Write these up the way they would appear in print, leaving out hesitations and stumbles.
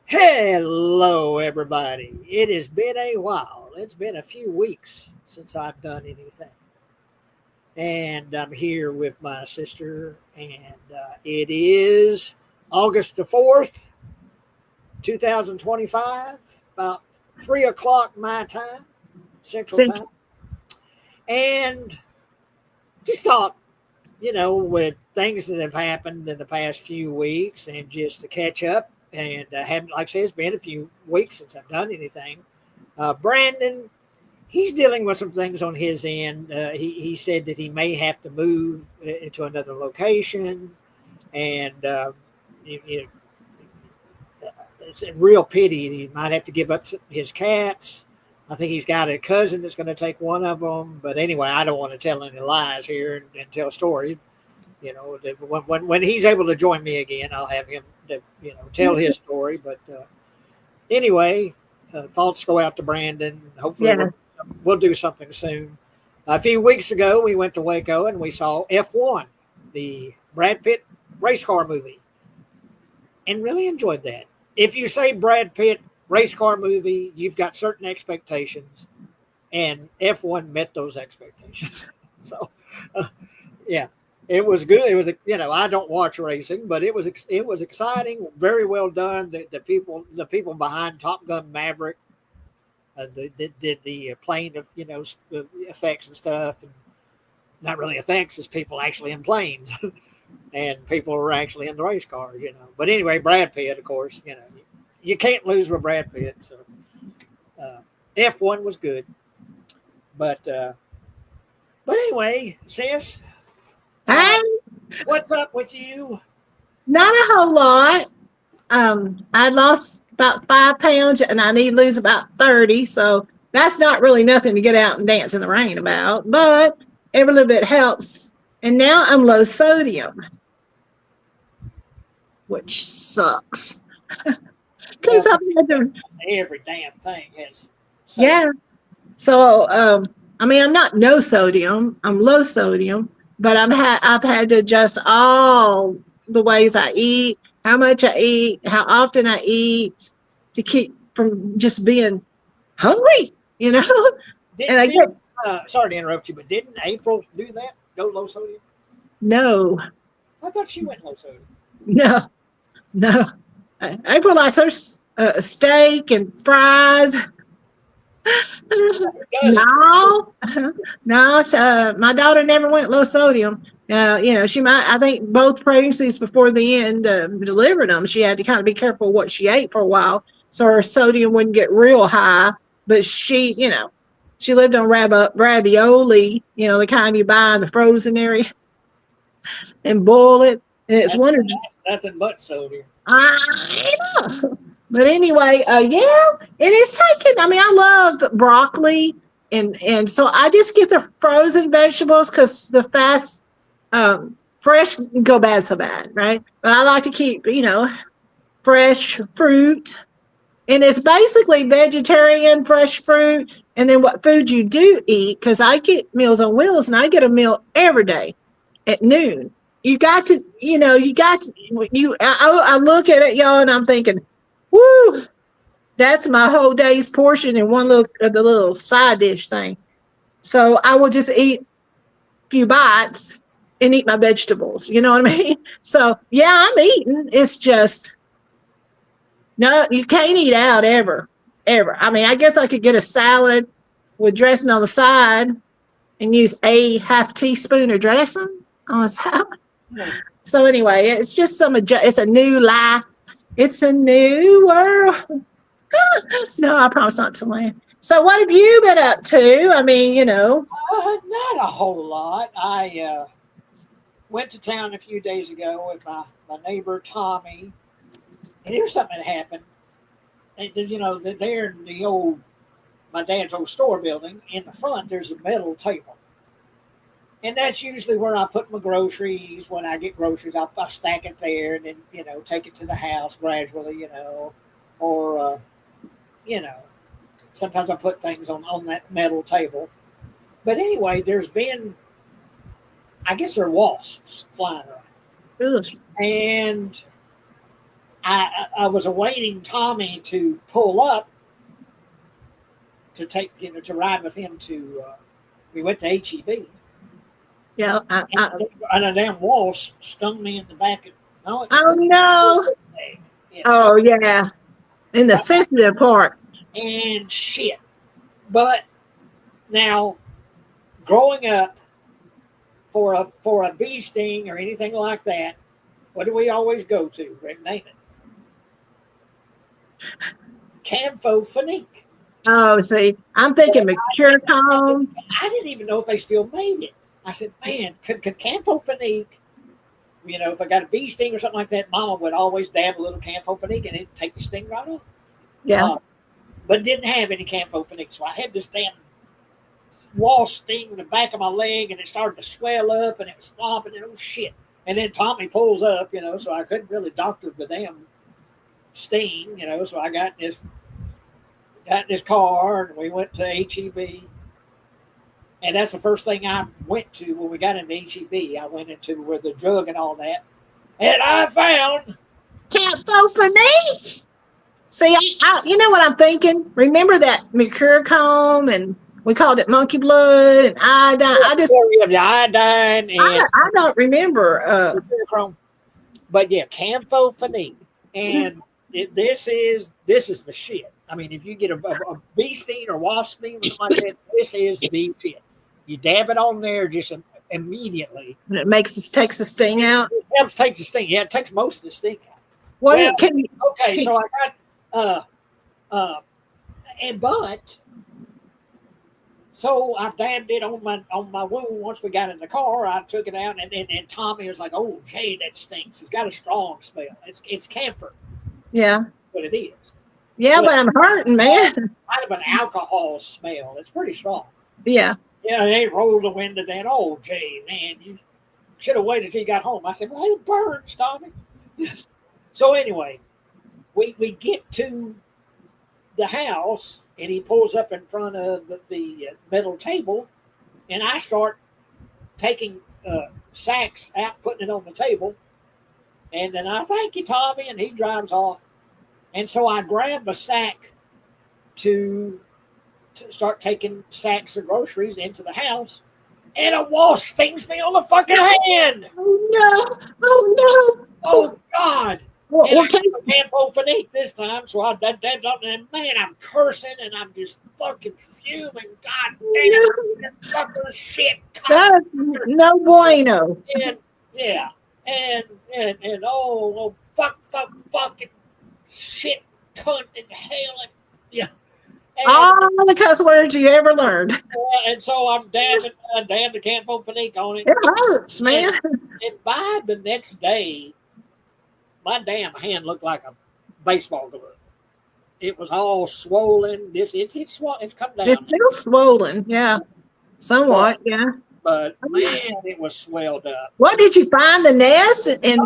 Hello, everybody. It has been a while. It's been a few weeks since I've done anything. And I'm here with my sister, and it is August the 4th, 2025, about 3 o'clock my time, Central Since Time. And just thought, with things that have happened in the past few weeks and just to catch up, and haven't, like I said, it's been a few weeks since I've done anything. Brandon, he's dealing with some things on his end. He said that he may have to move into another location, and it's a real pity. He might have to give up his cats. I think he's got a cousin that's going to take one of them. But anyway, I don't want to tell any lies here and tell stories. When he's able to join me again, I'll have him to tell his story. But anyway, thoughts go out to Brandon. Hopefully, yes, we'll do something soon. A few weeks ago, we went to Waco and we saw F1, the Brad Pitt race car movie, and really enjoyed that. If you say Brad Pitt race car movie, you've got certain expectations, and F1 met those expectations. So, uh, yeah, it was good. It was, I don't watch racing, but it was exciting, very well done. The people behind Top Gun Maverick, did the plane of effects and stuff, and not really effects, as people actually in planes, and people were actually in the race cars. But anyway, Brad Pitt, of course, you can't lose with Brad Pitt. So uh, F1 was good, but anyway, sis, uh, I what's up with you? not a whole lot. I lost about 5 pounds, and I need to lose about 30. So that's not really nothing to get out and dance in the rain about, but every little bit helps. And now I'm low sodium, which sucks because Well, I've had to. every damn thing has sodium. Yeah. So I mean, I'm not no sodium. I'm low sodium, but I've had to adjust all the ways I eat, how much I eat, how often I eat to keep from just being hungry, you know? And Didn't I did get sorry to interrupt you, but didn't April do that? Go low sodium? no, I thought she went low sodium. no, no. April likes her steak and fries. Doesn't. No, no. So my daughter never went low sodium. She might. I think both pregnancies before the end delivered them. She had to kind of be careful what she ate for a while, so her sodium wouldn't get real high. But she lived on ravioli. The kind you buy in the frozen area and boil it. And it's That's, wonderful. that's nothing but sodium. I know. But anyway, yeah, it is taken. I mean, I love broccoli, and so I just get the frozen vegetables because the fresh go bad so bad, right? But I like to keep, fresh fruit, and it's basically vegetarian fresh fruit. And then what food you do eat, because I get Meals on Wheels, and I get a meal every day at noon. I look at it, y'all, and I'm thinking, woo, that's my whole day's portion in one look of the little side dish thing. So I will just eat a few bites and eat my vegetables. You know what I mean? So yeah, I'm eating. It's just no, you can't eat out ever, ever. I mean, I guess I could get a salad with dressing on the side and use a half teaspoon of dressing on a salad. Hmm. So anyway, it's just it's a new life. It's a new world. No, I promise not to laugh. So what have you been up to? I mean, Not a whole lot. I went to town a few days ago with my neighbor Tommy, and here's something that happened. There in the old my dad's old store building in the front, there's a metal table. And that's usually where I put my groceries. When I get groceries, I stack it there and then, take it to the house gradually, or, you know, sometimes I put things on that metal table. But anyway, I guess there are wasps flying around. ugh, And I was awaiting Tommy to pull up to take, to ride with him to. We went to HEB. Yeah. And a damn wall stung me in the back. No, Oh no. Yeah, Oh yeah. In the sensitive part. and shit. But now, growing up, for a bee sting or anything like that, what do we always go to? Rick, name it. Campho-Phenique. Oh, see, I'm thinking Mercurochrome. I didn't even know if they still made it. I said, man, could Campho-Phenique, if I got a bee sting or something like that, Mama would always dab a little Campho-Phenique and it'd take the sting right off. Yeah. But didn't have any Campho-Phenique, so I had this damn wall sting in the back of my leg, and it started to swell up, and it was throbbing, and oh shit! And then Tommy pulls up, so I couldn't really doctor the damn sting, So I got in this car, and we went to HEB, and that's the first thing I went to when we got into HEB. I went into where the drug and all that, and I found Campho-Phenique. See, you know what I'm thinking? Remember that Mercurochrome, and we called it monkey blood and iodine. the iodine and I don't remember. Mercurochrome. But yeah, Campho-Phenique, and this is the shit. I mean, if you get a bee sting or wasp sting or something like that, this is the shit. You dab it on there just immediately. And it takes the sting out. It helps take the sting. Yeah, it takes most of the sting out. Okay, so I got so I dabbed it on my wound. Once we got in the car, I took it out, and Tommy was like, "Oh, hey, that stinks. It's got a strong smell. It's camphor." Yeah, but it is. Yeah, but I'm hurting, man. Kind of an alcohol smell. It's pretty strong. Yeah. Yeah, they rolled the window down. Oh, gee, man, you should have waited till you got home. I said, well, it burns, Tommy. So anyway, we get to the house, and he pulls up in front of the metal table, and I start taking sacks out, putting it on the table, and then I thank you, Tommy, and he drives off. And so I grab a sack to start taking sacks of groceries into the house, and a wasp stings me on the fucking hand. Oh no! Oh no! Oh God! Well, and I Campho-Phenique this time, so I did that, and man, I'm cursing and I'm just fucking fuming. God damn, that fucker shit. That's no bueno. And yeah, and oh fucking shit, cunt, and hell, and yeah. All the cuss words you ever learned. And so I dabbed the Campho-Phenique on it. It hurts, man. And by the next day, my damn hand looked like a baseball glove. It was all swollen. It's come down. It's still swollen, yeah, somewhat, yeah. But man, it was swelled up. What did you find the nest? And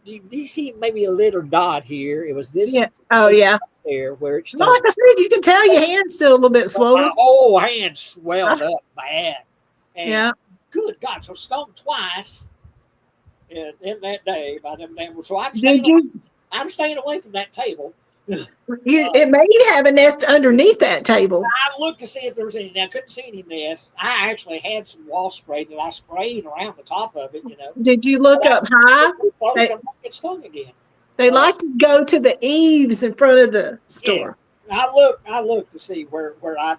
you see maybe a little dot here. It was this. Yeah. Oh yeah. There where it's. No, like I said, you can tell your hand's still a little bit swollen. My whole hand swelled up bad. And yeah. Good God! So stung twice in that day by them damn. So I'm staying away from that table. It may have a nest underneath that table. I looked to see if there was any. I couldn't see any nests. I actually had some wall spray that I sprayed around the top of it. Did you look up high? Get stung again. They like to go to the eaves in front of the store. Yeah. I looked to see where I'd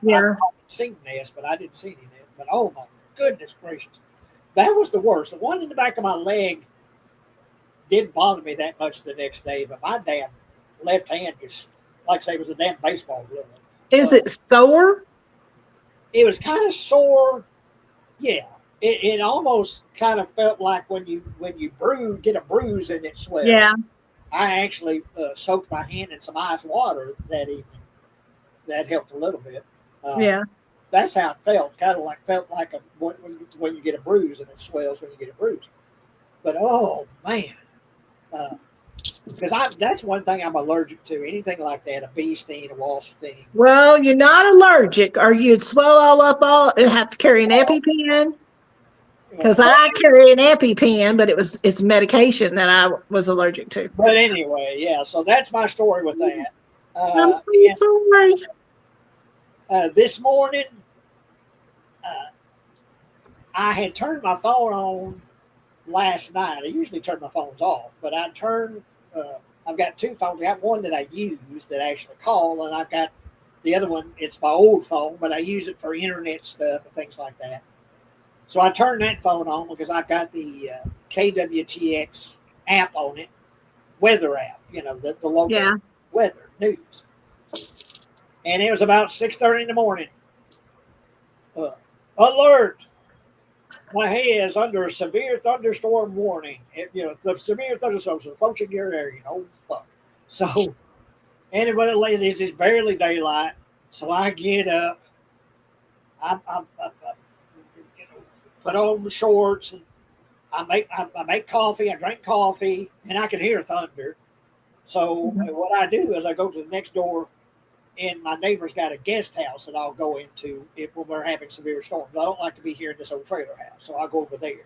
seen nests, but I didn't see any nests. But oh my goodness gracious, that was the worst. The one in the back of my leg didn't bother me that much the next day, but my damn left hand just, like I say, was a damn baseball glove. Is it sore? It was kind of sore. Yeah, it almost kind of felt like when you get a bruise and it swells. Yeah. I actually soaked my hand in some ice water that evening. That helped a little bit. Yeah. That's how it felt. Kind of felt like when you get a bruise and it swells when you get a bruise. But oh man, because that's one thing I'm allergic to. Anything like that, a bee sting, a wasp sting. Well, you're not allergic, or you'd swell all up and have to carry an EpiPen. Because I carry an EpiPen, but it's medication that I was allergic to. But anyway, yeah. So that's my story with that. I'm And, so sorry. this morning, I had turned my phone on last night. I usually turn my phones off, but I turned. I've got two phones. I got one that I use that I actually call, and I've got the other one. It's my old phone, but I use it for internet stuff and things like that. So I turned that phone on because I've got the KWTX app on it, weather app. You know, the local weather news. And it was about 6:30 in the morning. Alert! Mahia is under a severe thunderstorm warning. The severe thunderstorms are approaching your area. Oh, fuck. So, anyway, it's barely daylight. So I get up. I put on the shorts. And I make coffee. I drink coffee. And I can hear thunder. So what I do is I go to the next door. And my neighbor's got a guest house that I'll go into when we're having severe storms. I don't like to be here in this old trailer house, so I'll go over there.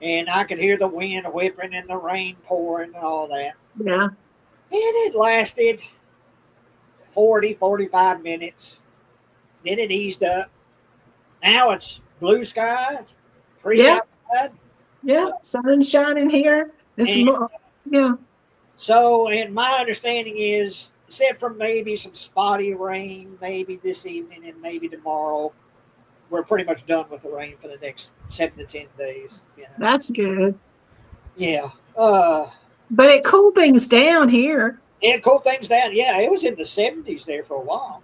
And I can hear the wind whipping and the rain pouring and all that. Yeah. And it lasted 45 minutes. Then it eased up. Now it's blue sky, pretty outside. Yeah, sun shining here. Yeah. So, and my understanding is, except for maybe some spotty rain, maybe this evening and maybe tomorrow, we're pretty much done with the rain for the next 7 to 10 days. You know? That's good. Yeah. But it cooled things down here. It cooled things down. Yeah, it was in the 70s there for a while.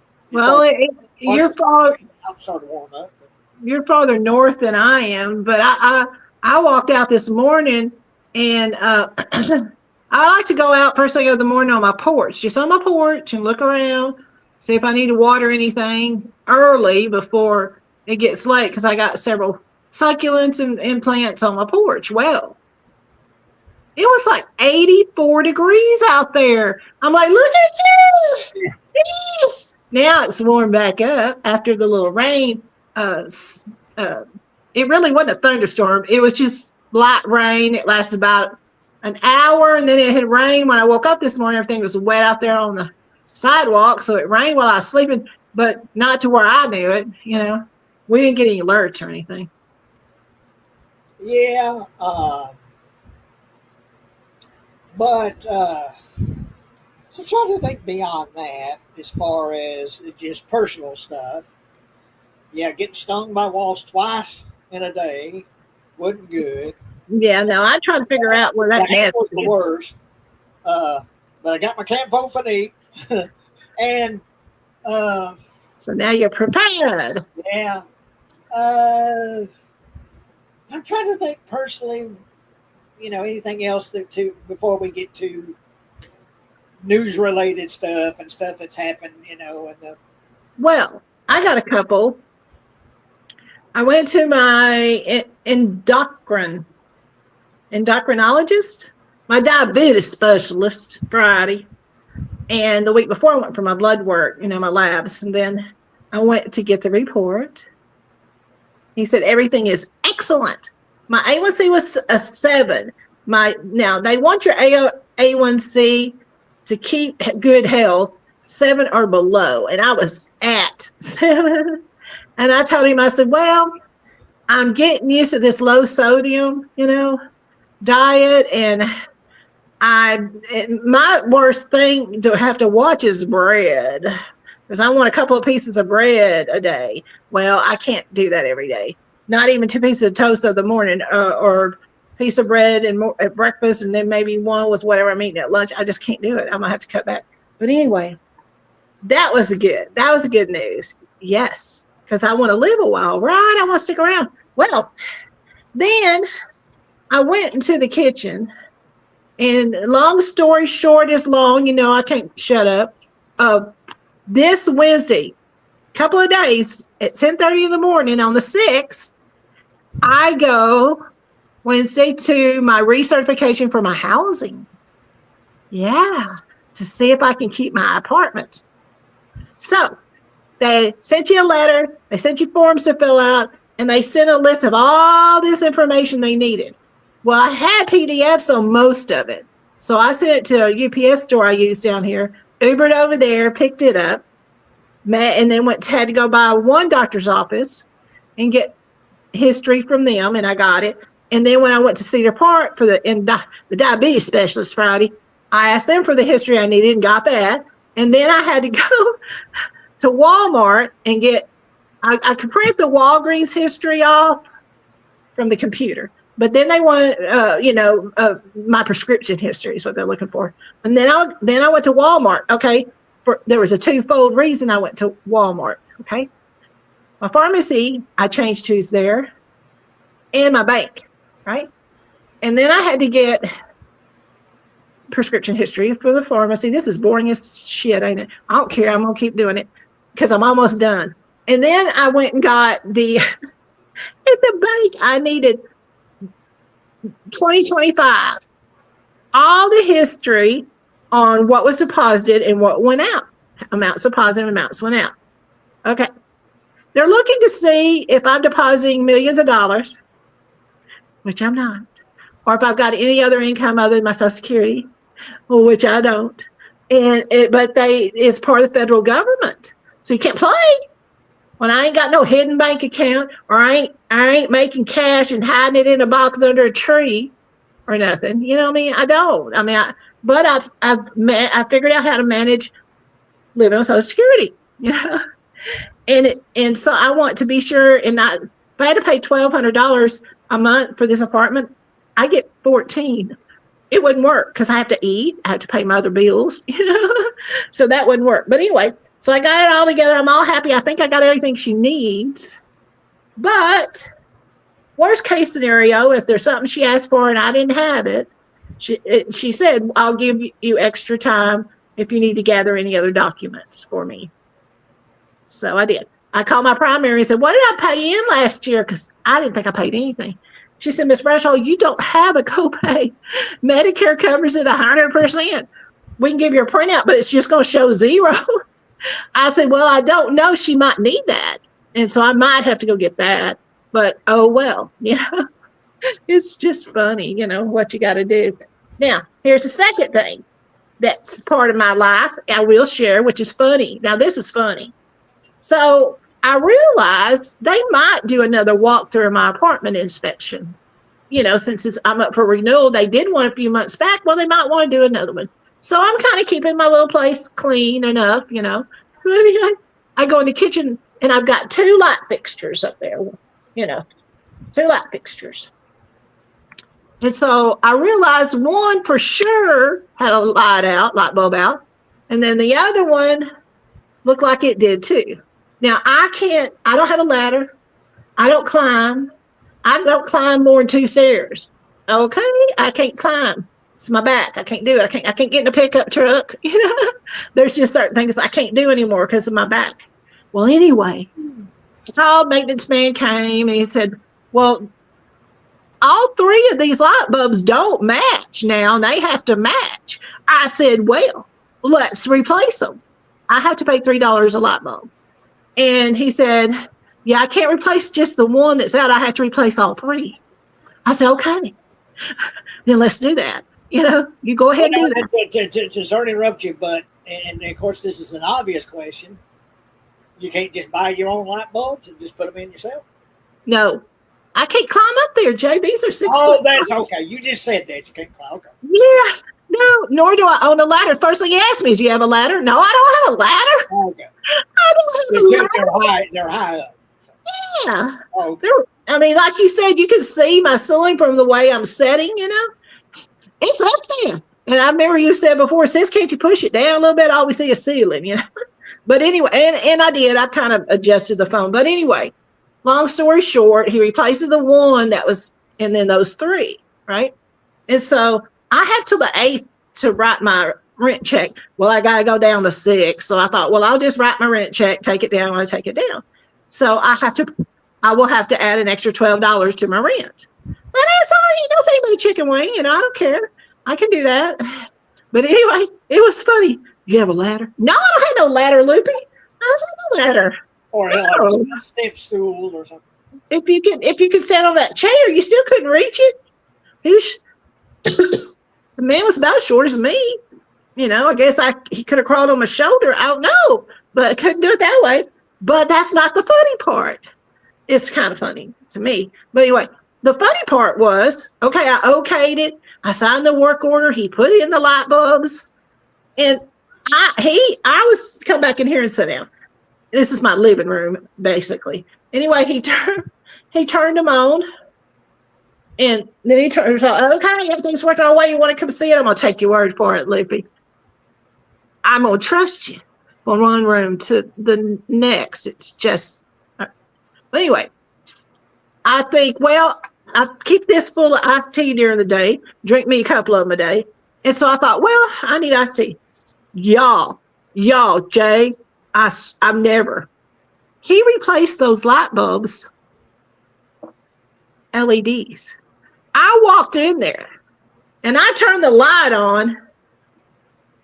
You're far. I'm starting to warm up. You're farther north than I am, but I walked out this morning and I like to go out first thing of the morning on my porch, just on my porch and look around, see if I need to water anything early before it gets late because I got several succulents and plants on my porch. Well, it was like 84 degrees out there. I'm like, look at you. Yes. Now it's warmed back up after the little rain. It really wasn't a thunderstorm. It was just light rain. It lasted about an hour, and then it had rained. When I woke up this morning, everything was wet out there on the sidewalk, so it rained while I was sleeping, but not to where I knew it. We didn't get any alerts or anything. Yeah, but I'm trying to think beyond that as far as just personal stuff. Yeah, getting stung by wasps twice in a day wasn't good. Yeah, no, I try to figure out where that was the worst. But I got my Campo Finique, and so now you're prepared. Yeah. I'm trying to think personally, anything else to before we get to news related stuff and stuff that's happened, Well, I got a couple. I went to my endocrinologist, my diabetes specialist Friday. And the week before I went for my blood work, my labs. And then I went to get the report. He said, everything is excellent. My A1C was a 7. Now they want your A1C to keep good health, 7 or below. And I was at 7. And I told him, I said, well, I'm getting used to this low sodium, diet. And my worst thing to have to watch is bread, because I want a couple of pieces of bread a day. Well, I can't do that every day. Not even 2 pieces of toast of the morning or a piece of bread at breakfast and then maybe one with whatever I'm eating at lunch. I just can't do it. I'm going to have to cut back. But anyway, that was good news. Yes. Because I want to live a while, right? I want to stick around. Well, then I went into the kitchen, and long story short is long. I can't shut up. This Wednesday, couple of days at 10:30 in the morning on the 6th, I go Wednesday to my recertification for my housing. Yeah, to see if I can keep my apartment. So they sent you a letter. They sent you forms to fill out. and they sent a list of all this information they needed. Well, I had PDFs on most of it. So I sent it to a UPS store I use down here, Ubered over there, picked it up, and then had to go by one doctor's office and get history from them, and I got it. And then when I went to Cedar Park for the diabetes specialist Friday, I asked them for the history I needed and got that. And then I had to go to Walmart and I could print the Walgreens history off from the computer. But then they wanted, my prescription history is what they're looking for. And then I went to Walmart. Okay, there was a twofold reason I went to Walmart. Okay, my pharmacy I changed to there, and my bank, right? And then I had to get prescription history for the pharmacy. This is boring as shit, ain't it? I don't care. I'm gonna keep doing it because I'm almost done. And then I went and got at the bank. I needed 2025, all the history on what was deposited and what went out. Amounts deposited, amounts went out. Okay. They're looking to see if I'm depositing millions of dollars, which I'm not, or if I've got any other income other than my Social Security, which I don't. But it's part of the federal government, so you can't play. When I ain't got no hidden bank account, or I ain't making cash and hiding it in a box under a tree, or nothing. You know what I mean? I don't. I mean, I figured out how to manage living on Social Security. You know, and so I want to be sure. And if I had to pay $1,200 a month for this apartment, I get 14. It wouldn't work because I have to eat. I have to pay my other bills. You know, so that wouldn't work. But anyway. So I got it all together. I'm all happy. I think I got everything she needs. But worst case scenario, if there's something she asked for and I didn't have it, she said, I'll give you extra time if you need to gather any other documents for me. So I did. I called my primary and said, what did I pay in last year? Because I didn't think I paid anything. She said, Miss Bradshaw, you don't have a copay. Medicare covers it 100%. We can give you a printout, but it's just going to show zero. I said, well, I don't know. She might need that. And so I might have to go get that. But, oh, well, you know, it's just funny, you know, what you got to do. Now, here's the second thing that's part of my life I will share, which is funny. Now, this is funny. So I realized they might do another walkthrough of my apartment inspection. You know, since I'm up for renewal, they did one a few months back. Well, they might want to do another one. So I'm kind of keeping my little place clean enough, you know. I go in the kitchen and I've got 2 light fixtures up there, you know, 2 light fixtures. And so I realized one for sure had a light bulb out. And then the other one looked like it did too. Now I don't have a ladder. I don't climb. I don't climb more than 2 stairs. Okay. I can't climb. It's my back. I can't do it. I can't get in a pickup truck. You know, there's just certain things I can't do anymore because of my back. Well, anyway, the called maintenance man came and he said, well, all 3 of these light bulbs don't match now, and they have to match. I said, well, let's replace them. I have to pay $3 a light bulb. And he said, yeah, I can't replace just the one that's out. I have to replace all 3. I said, okay, then let's do that. You know, you go ahead and do that. To sorry to interrupt you, but, and of course, this is an obvious question. You can't just buy your own light bulbs and just put them in yourself? No. I can't climb up there, Jay. These are 6 foot. Oh, that's okay. You just said that. You can't climb. Okay. Yeah. No, nor do I own a ladder. First thing he asked me, do you have a ladder? No, I don't have a ladder. Okay. I don't have a ladder. They're high up. Yeah. Oh, okay. I mean, like you said, you can see my ceiling from the way I'm setting, you know. It's up there. And I remember you said before, sis, can't you push it down a little bit? All we see is ceiling, you know. But anyway, and I did. I kind of adjusted the phone. But anyway, long story short, he replaces the one that was, and then those 3, right? And so I have till the 8th to write my rent check. Well, I got to go down to 6. So I thought, well, I'll just write my rent check, take it down when I take it down. So I will have to add an extra $12 to my rent. But that's all right. No thing but a chicken wing, you know, I don't care. I can do that. But anyway, it was funny. You have a ladder? No, I don't have no ladder, Loopy. I don't have no ladder. Or like a step stool or something. if you could stand on that chair, you still couldn't reach it. The man was about as short as me. I guess he could have crawled on my shoulder. I don't know, but I couldn't do it that way. But that's not the funny part. It's kind of funny to me. But anyway, the funny part was, okay, I okayed it. I signed the work order. He put in the light bulbs. And I was come back in here and sit down. This is my living room, basically. Anyway, he turned them on. And then he turned, okay, everything's working our way. You want to come see it? I'm going to take your word for it, Lippy. I'm going to trust you from one room to the next. It's just, anyway, I think, well, I keep this full of iced tea during the day, drink me a couple of them a day. And so I thought, well, I need iced tea. Y'all, Jay, I'm never. He replaced those light bulbs, LEDs. I walked in there and I turned the light on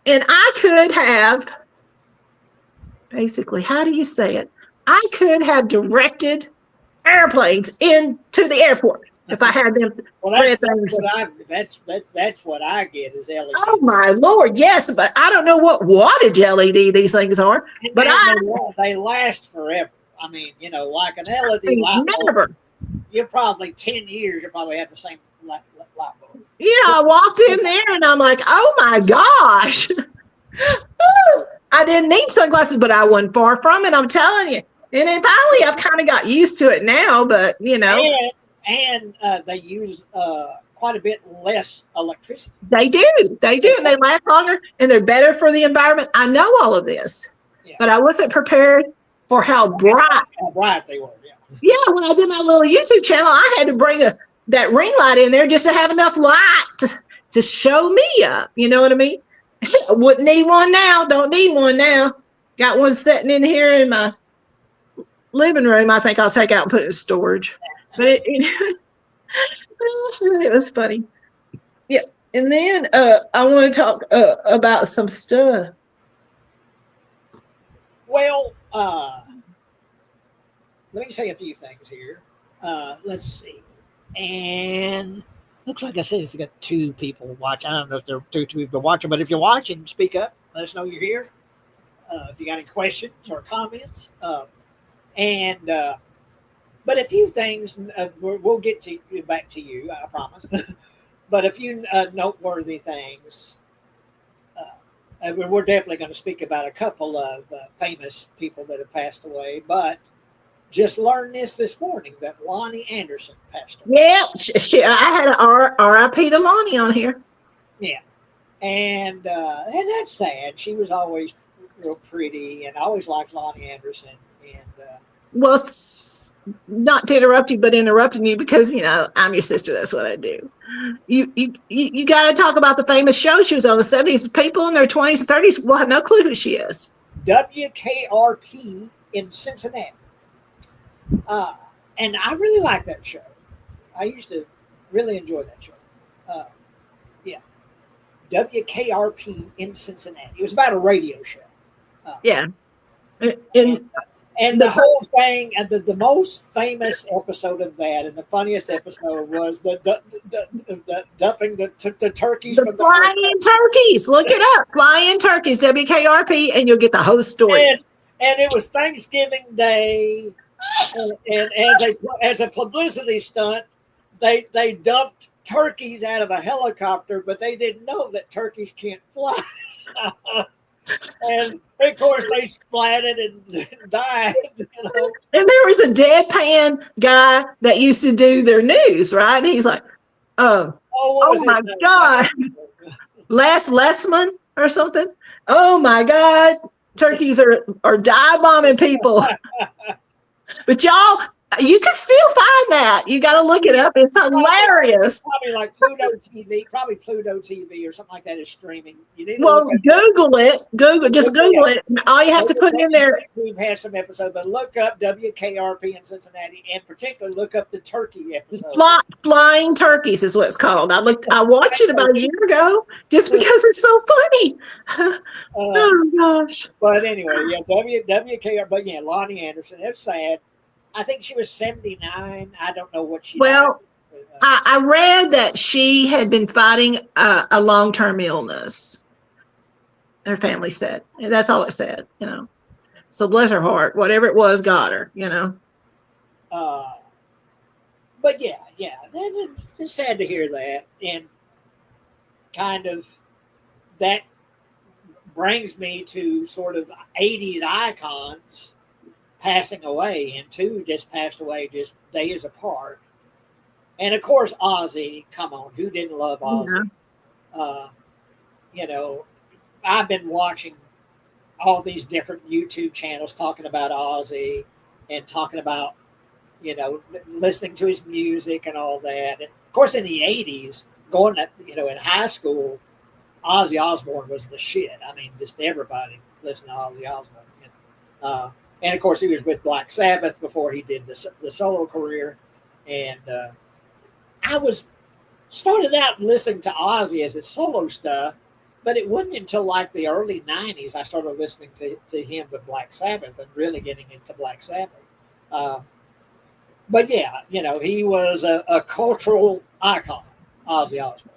and I could have, basically, how do you say it? I could have directed airplanes into the airport if I had them. Well, that's what I get is LED. Oh my Lord, yes, but I don't know what wattage LED these things are. But they last forever. I mean, like an LED light bulb. You're probably 10 years. You probably have the same light bulb. Yeah, I walked in there and I'm like, oh my gosh. I didn't need sunglasses, but I wasn't far from it. I'm telling you. And then finally, I've kind of got used to it now, but And they use quite a bit less electricity. They do. And they last longer and they're better for the environment. I know all of this, but I wasn't prepared for how bright they were. Yeah, when I did my little YouTube channel, I had to bring that ring light in there just to have enough light to show me up. You know what I mean? I wouldn't need one now. Don't need one now. Got one sitting in here in my living room. I think I'll take out and put it in storage. But it was funny. Yeah. And then I want to talk about some stuff. Well, let me say a few things here. Let's see. And looks like I said it's got 2 people watching. I don't know if there are 2 people watching, but if you're watching, speak up. Let us know you're here. If you got any questions or comments. But a few things, we'll get back to you, I promise. But a few noteworthy things. We're definitely going to speak about a couple of famous people that have passed away, but just learned this morning that Lonnie Anderson passed away. Yeah, I had an RIP to Lonnie on here. Yeah, and that's sad. She was always real pretty, and I always liked Lonnie Anderson. And well, not to interrupt you, but interrupting you because I'm your sister. That's what I do. You got to talk about the famous show she was on the 70s. People in their 20s and 30s will have no clue who she is. WKRP in Cincinnati. And I really like that show. I used to really enjoy that show. WKRP in Cincinnati. It was about a radio show. And the whole thing, and the most famous episode of that, and the funniest episode was the dumping the turkeys. The flying turkeys. Look it up. Flying turkeys, WKRP, and you'll get the whole story. And it was Thanksgiving Day. And as a publicity stunt, they dumped turkeys out of a helicopter, but they didn't know that turkeys can't fly. And of course, they splatted and died. And there was a deadpan guy that used to do their news, right? And he's like, oh my God, Les Lessman or something. Oh my God, turkeys are dive bombing people. But y'all, you can still find that. You got to look it up. It's hilarious. Probably like Pluto TV or something like that is streaming. You need to Google it. Google it. All you have to put in there. We've had some episodes, but look up WKRP in Cincinnati, and particularly look up the turkey episode. Flying Turkeys is what it's called. I watched it about a year ago just because it's so funny. Oh gosh. But anyway, WKRP. But Lonnie Anderson. It's sad. I think she was 79. I don't know what she Well, died. I read that she had been fighting a long-term illness. Her family said. That's all it said, you know. So bless her heart, whatever it was, got her, you know. Uh, but yeah, it's sad to hear that, and kind of that brings me to sort of 80s icons passing away, and two just passed away just days apart. And of course, Ozzy. Come on, who didn't love Yeah. Ozzy? Uh, you know, I've been watching all these different YouTube channels talking about Ozzy and talking about, listening to his music and all that. And of course, in the 80s, going to, in high school, Ozzy Osbourne was the shit. I mean, just everybody listened to Ozzy Osbourne. And of course, he was with Black Sabbath before he did the solo career. And I was started out listening to Ozzy as his solo stuff, but it wasn't until like the early 90s I started listening to him with Black Sabbath and really getting into Black Sabbath. Uh, but yeah, he was a cultural icon, Ozzy Osbourne.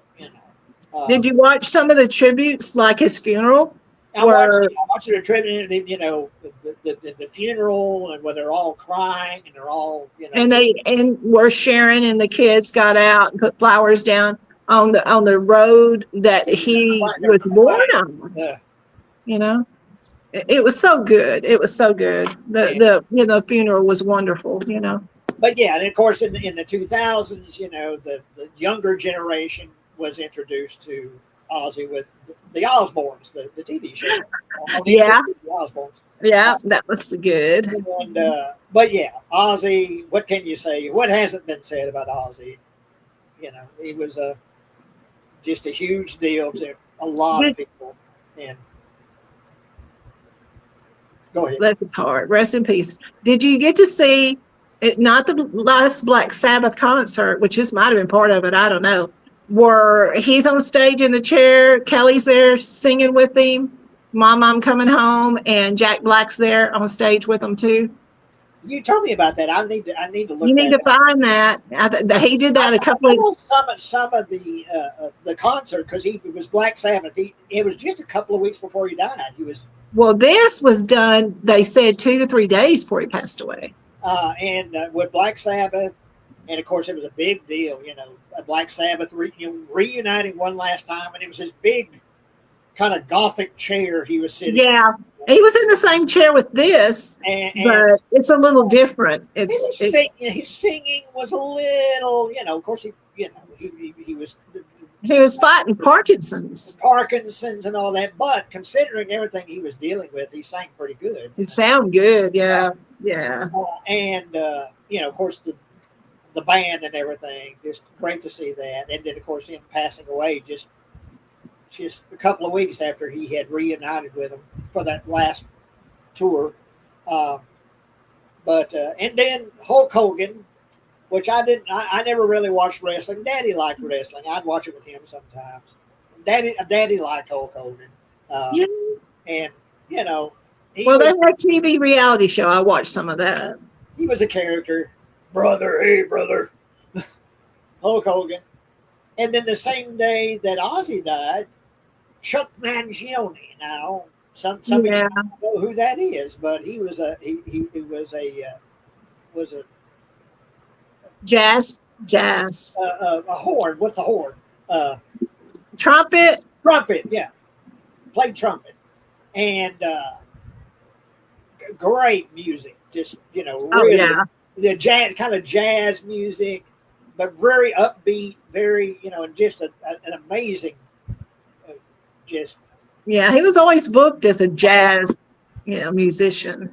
Did you watch some of the tributes, like his funeral? I watched the tribute, the funeral, and where they're all crying and they're all, And where Sharon and the kids got out and put flowers down on the road that he was born on. Yeah. You know, it was so good. It was so good. The funeral was wonderful. You know. But yeah, and of course in the 2000s, the younger generation was introduced to Ozzy with the Osbournes, the TV show. Yeah. The Osbournes. Yeah, that was good. And but yeah, Ozzy. What can you say? What hasn't been said about Ozzy? He was just a huge deal to a lot of people. And go ahead. Bless his heart. Rest in peace. Did you get to see it? Not the last Black Sabbath concert, which this might have been part of it. I don't know. Where he's on stage in the chair, Kelly's there singing with him. Mom, I'm coming home, and Jack Black's there on stage with him too. You told me about that. I need to look. You need to find that. He did that a couple of some of the concert because it was Black Sabbath. It was just a couple of weeks before he died. He was this was done. They said 2 to 3 days before he passed away. And with Black Sabbath, and of course it was a big deal. Black Sabbath reuniting one last time, and it was his big kind of gothic chair he was sitting. Yeah, he was in the same chair with this, but it's a little different. His singing was a little, of course he was fighting Parkinson's and all that, but considering everything he was dealing with, he sang pretty good. It sounded good, yeah. And of course the band and everything, just great to see that. And then of course him passing away just a couple of weeks after he had reunited with him for that last tour. But and then Hulk Hogan, which I never really watched wrestling. Daddy liked wrestling. I'd watch it with him sometimes. Daddy liked Hulk Hogan. And they had a TV reality show. I watched some of that. He was a character. Hey brother. Hulk Hogan. And then the same day that Ozzy died, Chuck Mangione. Now, some people don't know who that is, but he was a jazz. A horn. What's a horn? Trumpet. Trumpet. Yeah, played trumpet, and great music. Just really the jazz kind of jazz music, but very upbeat. Very and just an amazing. He was always booked as a jazz, musician,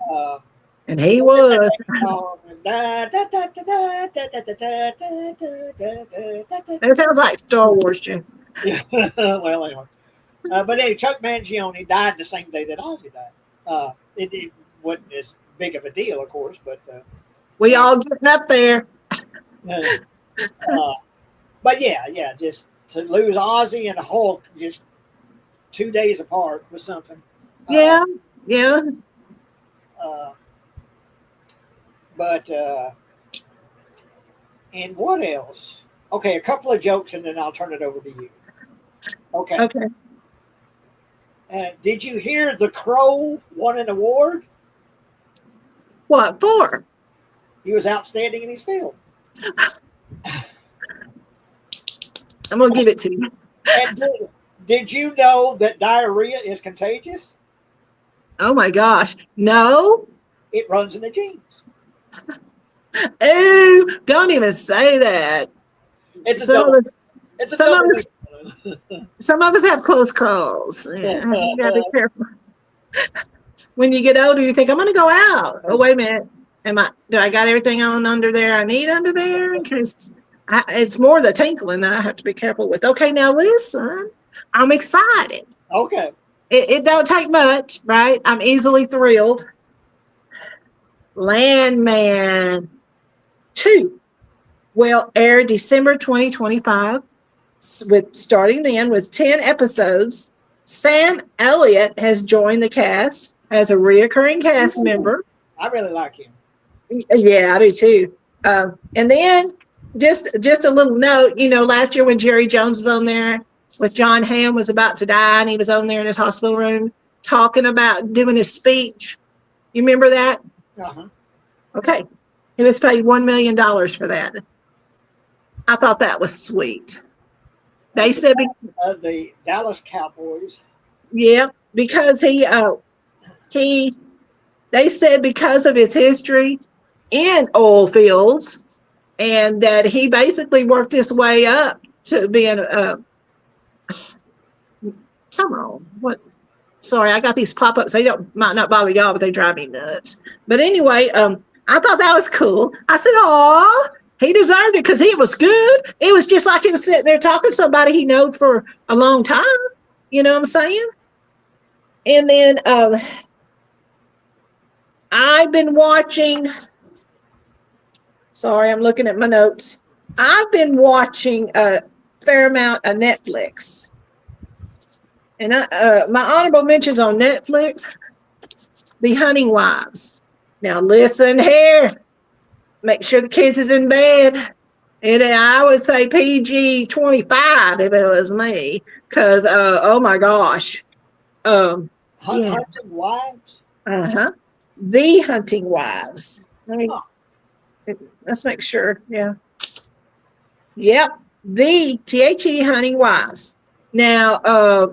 and he was. It sounds like Star Wars, Jim. Well, anyway, but anyway, Chuck Mangione died the same day that Ozzy died. It wasn't as big of a deal, of course, but we all getting up there. But yeah, just to lose Ozzy and Hulk just 2 days apart was something. Yeah. But and what else? Okay, a couple of jokes, and then I'll turn it over to you. Okay. Okay. Did you hear The Crow won an award? What for? He was outstanding in his film. I'm gonna give it to you. And did you know that diarrhea is contagious? Oh my gosh. No. It runs in the genes. Oh, don't even say that. It's a Some of double. us, It's a some of double. us, some of us have close calls. Yeah, you gotta be careful. When you get older, you think I'm gonna go out. Oh, wait a minute. Do I got everything on under there I need under there? In case it's more the tinkling that I have to be careful with. Okay, now listen. I'm excited. Okay. It don't take much, right? I'm easily thrilled. Landman 2 will air December 2025 with starting then with 10 episodes. Sam Elliott has joined the cast as a reoccurring cast member. I really like him. Yeah, I do too. And then just a little note, last year when Jerry Jones was on there with John Hamm was about to die and he was on there in his hospital room talking about doing his speech. You remember that? Uh-huh. Okay. He was paid $1 million for that. I thought that was sweet. They said, The Dallas Cowboys. yeah, because they said because of his history in oil fields and that he basically worked his way up to being come on, what? Sorry, I got these pop-ups. They might not bother y'all, but they drive me nuts. But anyway, I thought that was cool. I said, "Oh, he deserved it because he was good." It was just like he was sitting there talking to somebody he knows for a long time. You know what I'm saying? And then I've been watching. Sorry, I'm looking at my notes. I've been watching a fair amount of Netflix. And my honorable mentions on Netflix, The Hunting Wives. Now listen here. Make sure the kids is in bed. And I would say PG 25 if it was me. Because, oh my gosh. Hunting Wives? Uh-huh. The Hunting Wives. Let's make sure. Yeah. Yep. The THE Hunting Wives. Now,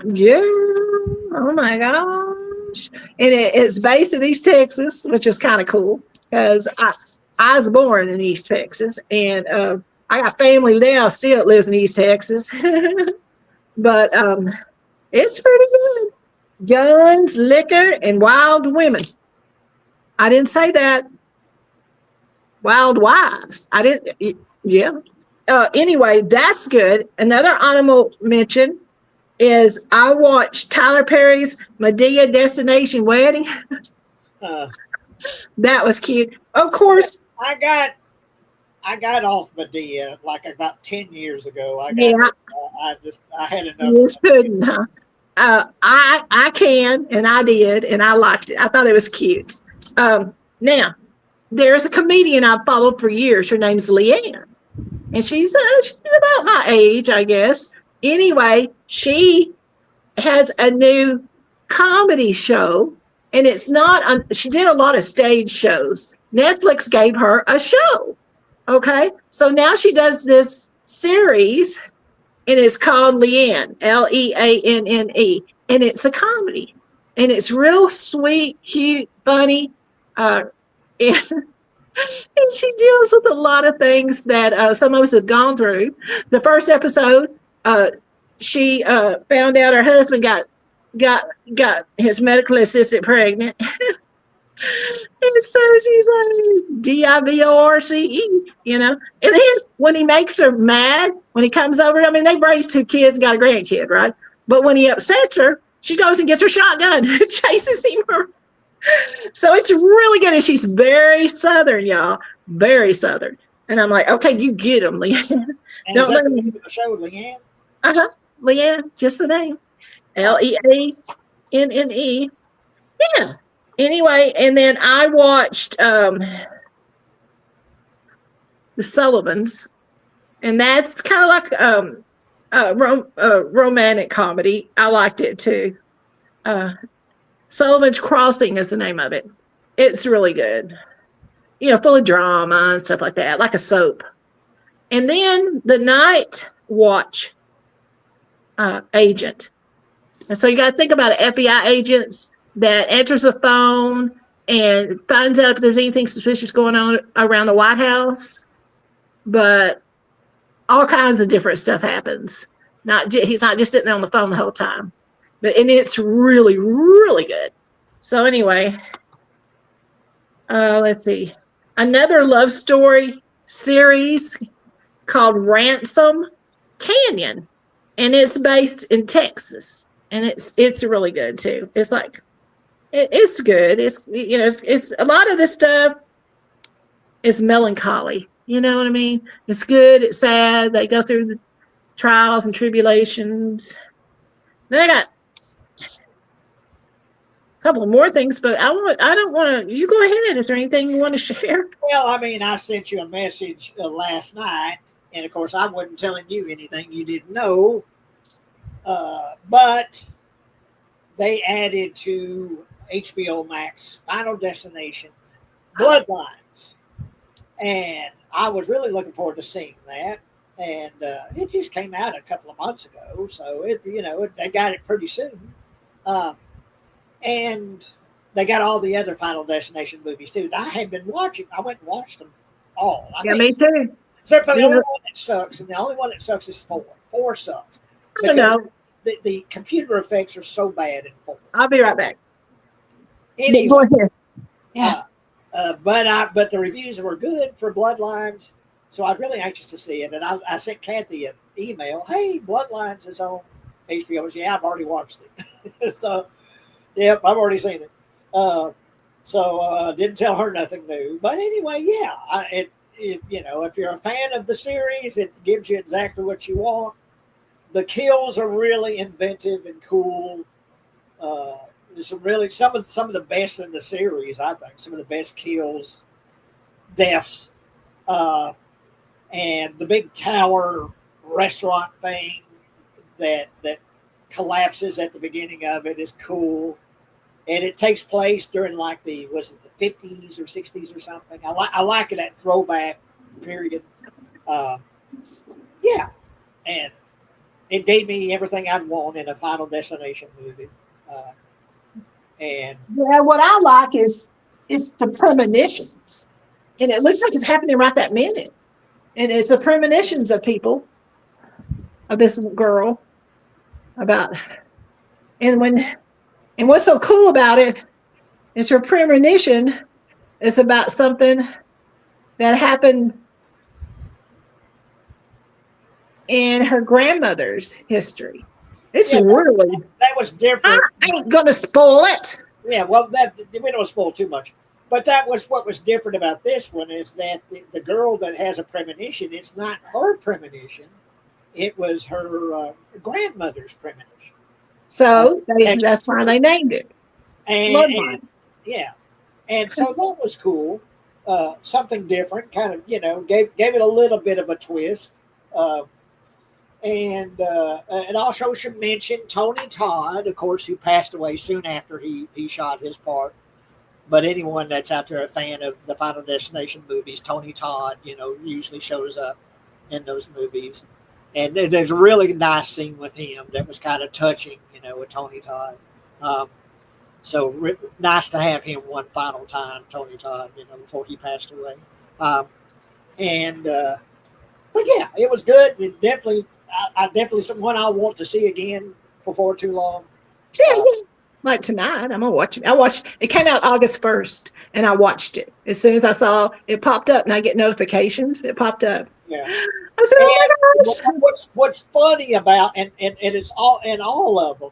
yeah, oh my gosh. And it's based in East Texas, which is kind of cool because I was born in East Texas and I got family now still that lives in East Texas. But it's pretty good. Guns, liquor, and wild women. I didn't say that. Wild wives. I didn't, yeah. Anyway, that's good. Another honorable mention is I watched Tyler Perry's Medea Destination Wedding. That was cute. Of course. I got off Medea like about 10 years ago. I had enough. You couldn't, huh? I can, and I did, and I liked it. I thought it was cute. Now, there's a comedian I've followed for years. Her name's Leanne. And she's about my age, I guess. Anyway, she has a new comedy show, and it's not. She did a lot of stage shows. Netflix gave her a show. Okay, so now she does this series, and it's called Leanne, Leanne, and it's a comedy, and it's real sweet, cute, funny, and she deals with a lot of things that some of us have gone through. The first episode, she found out her husband got his medical assistant pregnant. And so she's like DIVORCE, And then when he makes her mad, when he comes over, I mean, they've raised 2 kids and got a grandkid, right? But when he upsets her, she goes and gets her shotgun and chases him around. So it's really good. And she's very Southern, y'all. Very Southern. And I'm like, okay, you get them, Leanne. And don't let me the show, Leanne. Leanne, just the name. Leanne. Yeah. Anyway, and then I watched The Sullivans, and that's kind of like a romantic comedy. I liked it too. Sullivan's Crossing is the name of it. It's really good. Full of drama and stuff like that, like a soap. And then the Night Watch agent. And so you got to think about it, FBI agents that answers the phone and finds out if there's anything suspicious going on around the White House. But all kinds of different stuff happens. He's not just sitting on the phone the whole time. And it's really, really good. So anyway, let's see. Another love story series called Ransom Canyon, and it's based in Texas, and it's really good too. It's like it's good. It's a lot of this stuff is melancholy. You know what I mean? It's good. It's sad. They go through the trials and tribulations. Then I got a couple of more things, but I don't want to. You go ahead. Is there anything you want to share? Well, I mean, I sent you a message last night, and of course, I wasn't telling you anything you didn't know. But they added to HBO Max Final Destination Bloodlines, and I was really looking forward to seeing that. And it just came out a couple of months ago, so they got it pretty soon. And they got all the other Final Destination movies too. I had been watching. I went and watched them all. Me too. Except for the only one that sucks, and the only one that sucks is 4. 4 sucks. I don't know. The computer effects are so bad in 4. I'll be right back. Anyway, go ahead. Yeah. But the reviews were good for Bloodlines, so I was really anxious to see it. And I sent Kathy an email. Hey, Bloodlines is on HBO. Yeah, I've already watched it. So, yep, I've already seen it. So didn't tell her nothing new. But anyway, yeah, if you're a fan of the series, it gives you exactly what you want. The kills are really inventive and cool. There's some of the best in the series, I think. Some of the best kills, deaths, and the big tower restaurant thing that collapses at the beginning of it is cool. And it takes place during like the 50s or 60s or something. I like it, that throwback period. Yeah, and it gave me everything I'd want in a Final Destination movie. And what I like is the premonitions, and it looks like it's happening right that minute. And it's the premonitions of people, of this girl, about, and what's so cool about it is her premonition is about something that happened in her grandmother's history. It's really, that was different. I ain't gonna spoil it. Yeah, well, we don't spoil too much. But that was what was different about this one, is that the girl that has a premonition, it's not her premonition. It was her grandmother's premonition. So that's why they named it. And yeah. And so that was cool. Something different, kind of, gave it a little bit of a twist. And also should mention Tony Todd, of course, who passed away soon after he shot his part. But anyone that's out there a fan of the Final Destination movies, Tony Todd, usually shows up in those movies. And there's a really nice scene with him that was kind of touching, with Tony Todd. So nice to have him one final time, Tony Todd, before he passed away. But yeah, it was good. It definitely, I definitely someone I want to see again before too long. Yeah. Like tonight, I'm gonna watch it. It came out August 1st, and I watched it. As soon as I saw it popped up, and I get notifications, it popped up. Yeah. I said, "Oh my gosh!" What's funny about and it's all in all of them,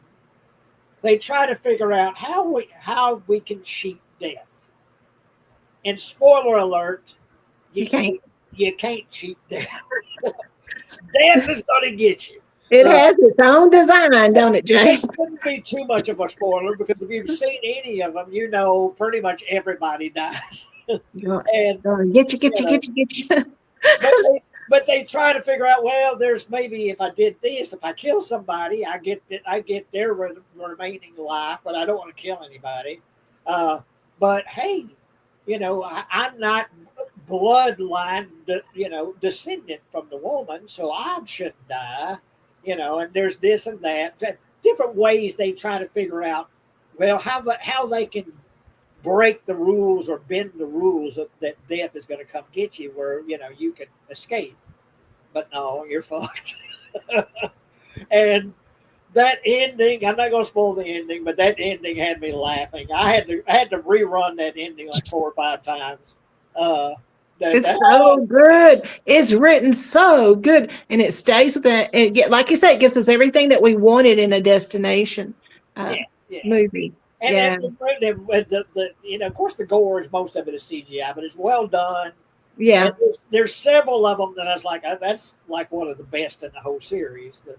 they try to figure out how we can cheat death. And spoiler alert, you can't cheat death. Death is going to get you. It has its own design, don't it, James? It shouldn't be too much of a spoiler, because if you've seen any of them, pretty much everybody dies. And get you. but they try to figure out. Well, there's maybe if I did this, if I kill somebody, I get their remaining life, but I don't want to kill anybody. But hey, I'm not bloodline, descendant from the woman, so I shouldn't die. And there's this and that. Different ways they try to figure out, well, how they can break the rules or bend the rules that death is going to come get you, where you can escape. But no, you're fucked. And that ending, I'm not going to spoil the ending, but that ending had me laughing. I had to rerun that ending like 4 or 5 times. It's so good. It's written so good, and it stays with that. Like you say, it gives us everything that we wanted in a destination movie. And of course, the gore is most of it is CGI, but it's well done. Yeah, there's several of them that I was like, that's like one of the best in the whole series. And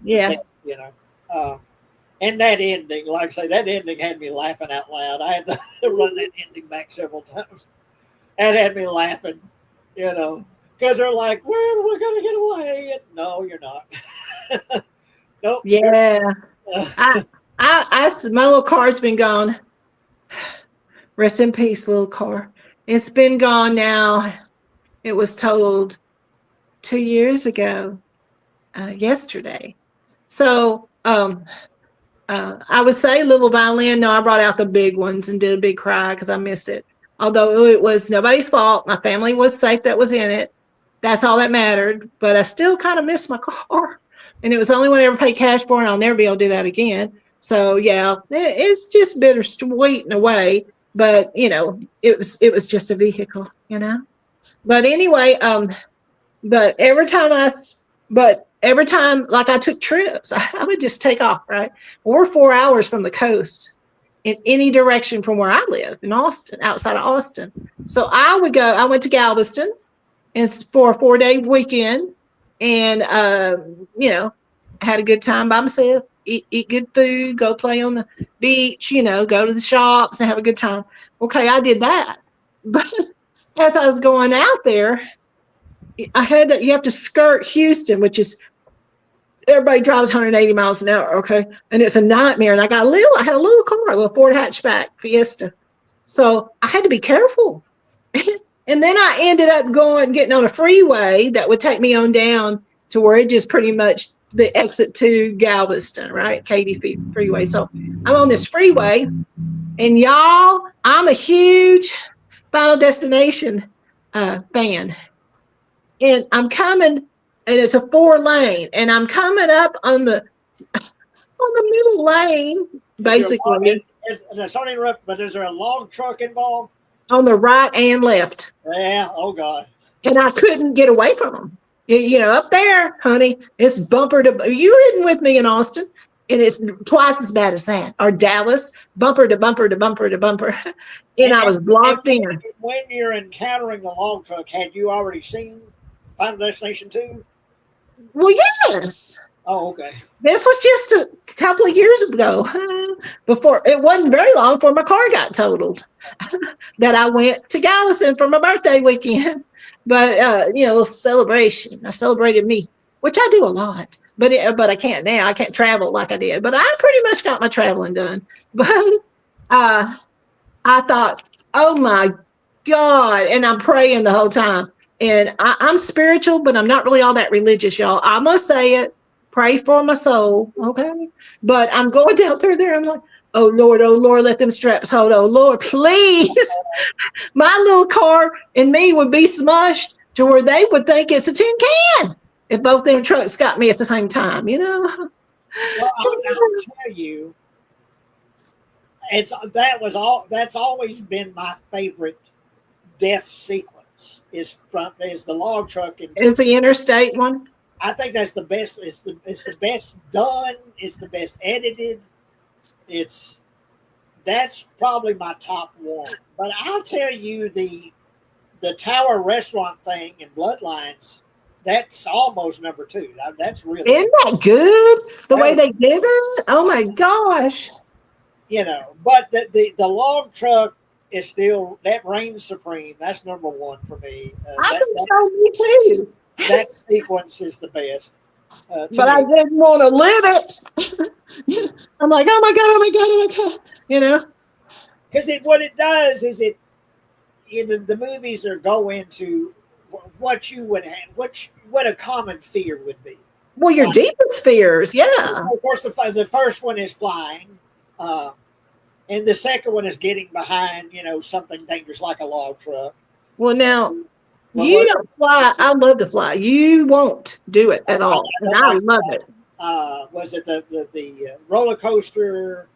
that ending, like I say, that ending had me laughing out loud. I had to run that ending back several times. That had me laughing, because they're like, we're going to get away. And no, you're not. Nope. Yeah. My little car's been gone. Rest in peace, little car. It's been gone now. It was totaled 2 years ago, yesterday. So I would say little violin. No, I brought out the big ones and did a big cry because I missed it. Although it was nobody's fault. My family was safe that was in it. That's all that mattered. But I still kind of miss my car. And it was only when I ever paid cash for it. And I'll never be able to do that again. So yeah, it's just bittersweet in a way. But it was just a vehicle, But anyway, but every time like I took trips, I would just take off, right? We're 4 hours from the coast in any direction from where I live in Austin, outside of Austin. So I went to Galveston and for a 4-day weekend and, had a good time by myself, eat good food, go play on the beach, go to the shops and have a good time. Okay. I did that. But as I was going out there, you have to skirt Houston, which is everybody drives 180 miles an hour. Okay. And it's a nightmare. And I had a little car, a little Ford hatchback Fiesta. So I had to be careful. And then I ended up getting on a freeway that would take me on down to where it just pretty much the exit to Galveston, right? Katy Freeway. So I'm on this freeway and y'all, I'm a huge Final Destination fan. And I'm coming, and it's a 4-lane, and I'm coming up on the middle lane, basically. Sorry to interrupt, but is there a long truck involved? On the right and left. Yeah. Oh God. And I couldn't get away from them. Up there, honey, it's bumper to. You ridden with me in Austin, and it's twice as bad as that. Or Dallas, bumper to bumper to bumper to bumper. And I was blocked in. When you're encountering the long truck, had you already seen Final Destination 2? Well, yes. Oh, okay. This was just a couple of years ago. Before it wasn't very long before my car got totaled. That I went to Galveston for my birthday weekend. But a little celebration. I celebrated me, which I do a lot. But I can't now. I can't travel like I did. But I pretty much got my traveling done. But I thought, oh my God. And I'm praying the whole time. And I'm spiritual, but I'm not really all that religious, y'all. I must say it. Pray for my soul, okay? But I'm going down through there. I'm like, oh, Lord, let them straps hold. Oh, Lord, please. My little car and me would be smushed to where they would think it's a tin can if both them trucks got me at the same time, Well, I'll tell you, that's always been my favorite death sequence is the log truck. Is the interstate one? I think that's the best. It's the best done. It's the best edited. That's probably my top one. But I'll tell you the Tower Restaurant thing in Bloodlines. That's almost number 2. That's really isn't that good? The way they did it. Oh my gosh. But the log truck is still that reigns supreme. That's number one for me. I think so, me too. That sequence is the best. But I didn't want to live it. I'm like, oh my God, oh my God, oh my God. You know? Because what it does is the movies are go into what you would have, what a common fear would be. Well, your deepest fears, yeah. Of course, the first one is flying, and the second one is getting behind, something dangerous like a log truck. Well, now you don't fly. I love to fly. You won't do it at all, and I love it. Was it the roller coaster?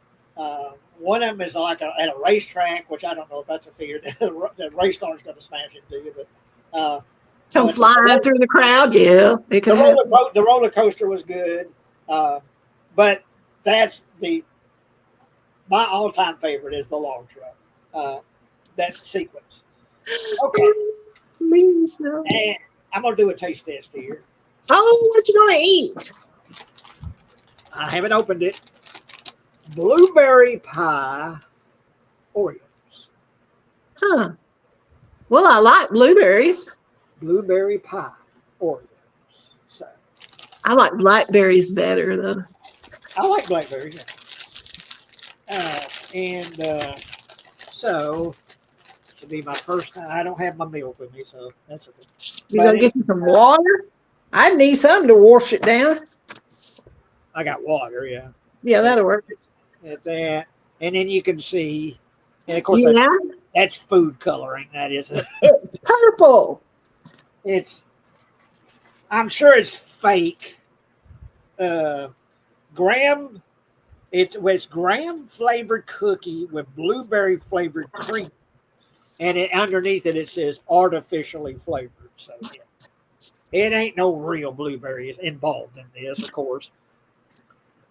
One of them is like at a racetrack, which I don't know if that's a fear. The race car is going to smash into you, but come flying through the crowd. Yeah, it can happen. The roller coaster was good, but that's my all-time favorite is the log truck. That sequence. Okay, Please no. and I'm gonna do a taste test here. Oh, what you gonna eat? I haven't opened it. Blueberry pie Oreos. Huh. Well, I like blueberries. Blueberry pie Oreos. So I like blackberries better, though. I like blackberries. So this will be my first time. I don't have my milk with me, so that's okay. You gonna get you some water? I need something to wash it down. I got water, yeah. Yeah, that'll work. At that, and then you can see, and of course, that's food coloring. That is It's purple. I'm sure it's fake. Graham, it's graham flavored cookie with blueberry flavored cream, and underneath it says artificially flavored. So yeah, it ain't no real blueberries involved in this, of course.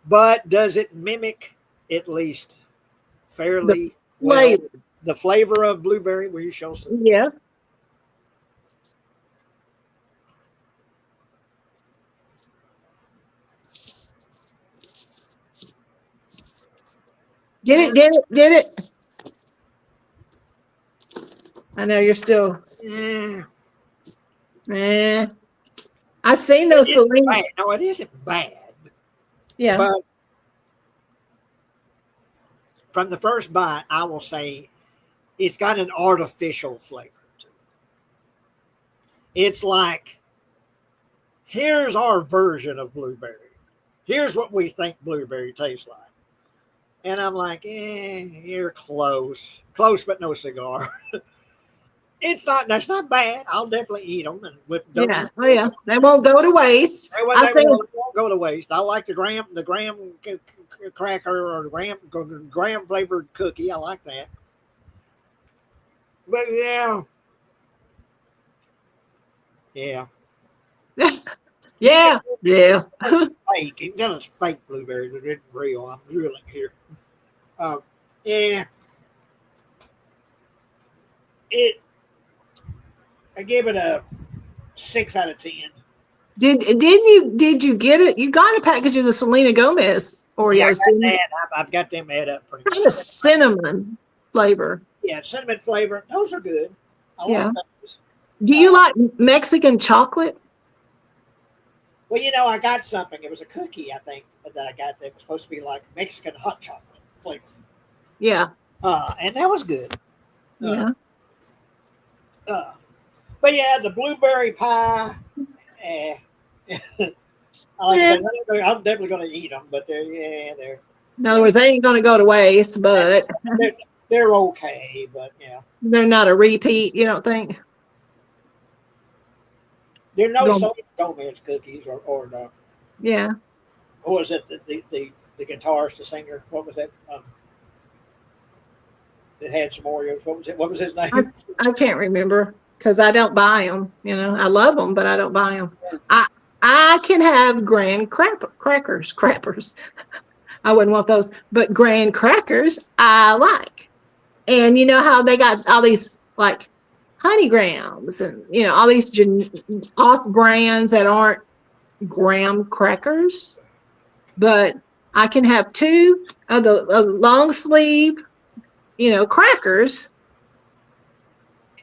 But does it mimic at least fairly the flavor of blueberry? Will you show some? Yeah. Did it. I know you're still. I seen those Selena. No, it isn't bad. Yeah. But from the first bite, I will say it's got an artificial flavor to it. It's like, here's our version of blueberry. Here's what we think blueberry tastes like. And I'm like, you're close. Close, but no cigar. That's not bad. I'll definitely eat them. Yeah. Oh, yeah. They won't go to waste. They won't go to waste. I like the graham cracker or graham flavored cookie. I like that. But yeah. Yeah. It's fake. It's fake blueberry. It isn't real. I'm drilling here. Yeah. I give it a 6 out of 10. Did you get it? You got a package of the Selena Gomez Oreos. Yeah, I've got them add up pretty much. Kind of cinnamon flavor. Yeah, cinnamon flavor. Those are good. I like those. Do you like Mexican chocolate? Well, I got something. It was a cookie, I think, that I got that was supposed to be like Mexican hot chocolate flavor. Yeah. And that was good. Yeah. But yeah, the blueberry pie. I'm definitely going to eat them, but they're. In other words, they ain't going to go to waste, but they're okay. But yeah, they're not a repeat. You don't think? There are no Selena Gomez cookies or the. Yeah. What was it? The guitarist, the singer. What was that? It had some Oreos. What was his name? I can't remember because I don't buy them. I love them, but I don't buy them. I can have Grand crackers. I wouldn't want those, but Grand crackers I like. And you know how they got all these like honey grams and all these off brands that aren't graham crackers, but I can have 2 of the long sleeve crackers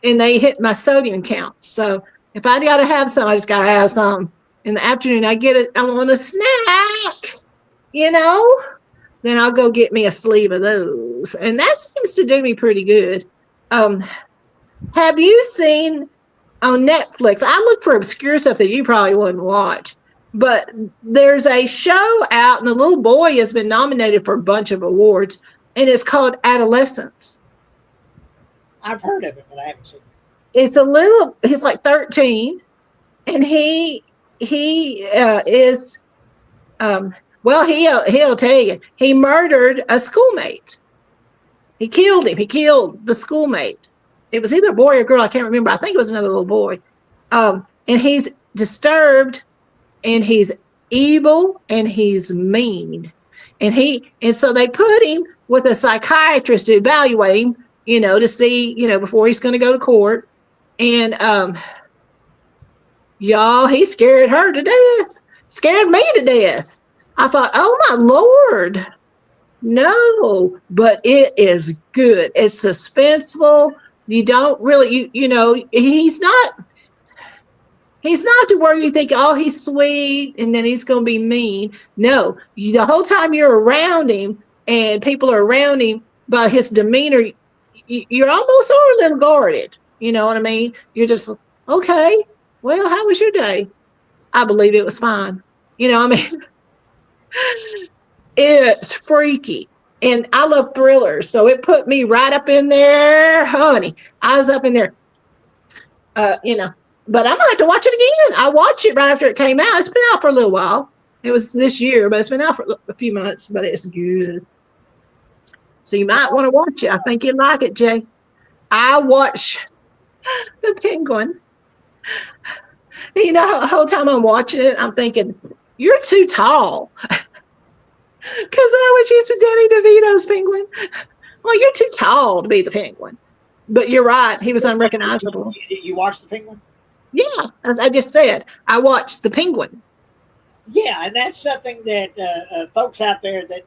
and they hit my sodium count. So if I got to have some, I just got to have some. In the afternoon, I get it. I want a snack, then I'll go get me a sleeve of those. And that seems to do me pretty good. Have you seen on Netflix? I look for obscure stuff that you probably wouldn't watch. But there's a show out, and the little boy has been nominated for a bunch of awards, and it's called Adolescence. I've heard of it, but I haven't seen it. He's like 13, and he is, he'll tell you, he murdered a schoolmate. He killed him. He killed the schoolmate. It was either a boy or a girl. I can't remember. I think it was another little boy. And he's disturbed, and he's evil, and he's mean. And so they put him with a psychiatrist to evaluate him, to see, before he's going to go to court. And y'all, he scared her to death. Scared me to death. I thought, oh my Lord. No, but it is good. It's suspenseful. You don't really, he's not to where you think, oh, he's sweet and then he's going to be mean. No, the whole time you're around him and people are around him, by his demeanor, you're almost a little guarded. You know what I mean? You're just, okay, well, how was your day? I believe it was fine. It's freaky. And I love thrillers, so it put me right up in there, honey. I was up in there, but I'm gonna have to watch it again. I watched it right after it came out. It's been out for a little while. It was this year, but it's been out for a few months, but it's good. So you might want to watch it. I think you'd like it, Jay. I watch The Penguin. The whole time I'm watching it, I'm thinking, you're too tall. Because I was used to Danny DeVito's Penguin. Well, you're too tall to be the Penguin. But you're right. He was unrecognizable. You watched The Penguin? Yeah, as I just said, I watched The Penguin. Yeah, and that's something that folks out there that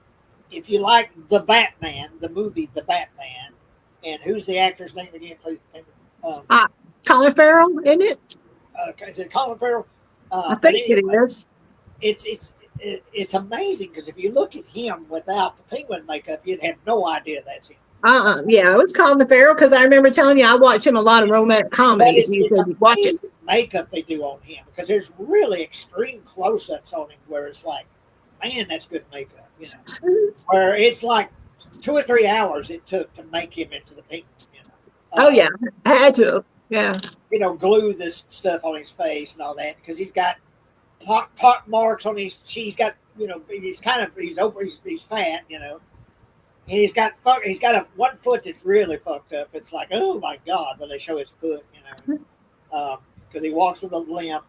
if you like The Batman, the movie The Batman, and who's the actor's name again, please? Colin Farrell, isn't it? Is it Colin Farrell? I think it is. It's amazing because if you look at him without the penguin makeup, you'd have no idea that's him. Yeah, it was Colin Farrell because I remember telling you I watched him a lot of romantic comedies, and you said watch it. Makeup they do on him because there's really extreme close-ups on him where it's like, man, that's good makeup, Where it's like 2 or 3 hours it took to make him into the penguin. Oh yeah, I had to. Yeah. Glue this stuff on his face and all that because he's got pot marks on his cheek. He's got, he's fat, and he's got one foot that's really fucked up. It's like, oh my God, when they show his foot, because he walks with a limp,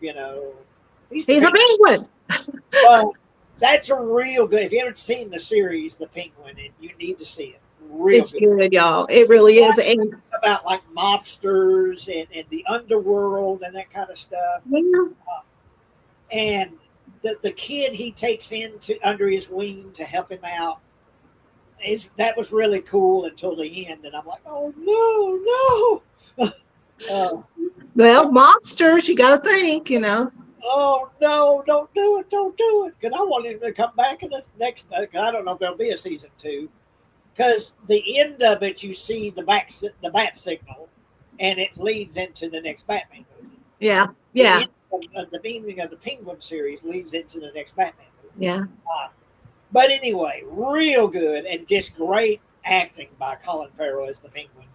He's a penguin. Well, that's a real good. If you haven't seen the series, The Penguin, you need to see it. It's good, y'all. It really is. And it's about like mobsters and the underworld and that kind of stuff. Yeah. And the kid he takes under his wing to help him out, that was really cool until the end. And I'm like, oh, no. Well, mobsters, you got to think, Oh, no, don't do it. Because I want him to come back in this next, because I don't know if there'll be a season 2. Because the end of it, you see the bat signal, and it leads into the next Batman movie. Yeah. The beginning of the Penguin series leads into the next Batman movie. Yeah. But anyway, real good and just great acting by Colin Farrell as the Penguin,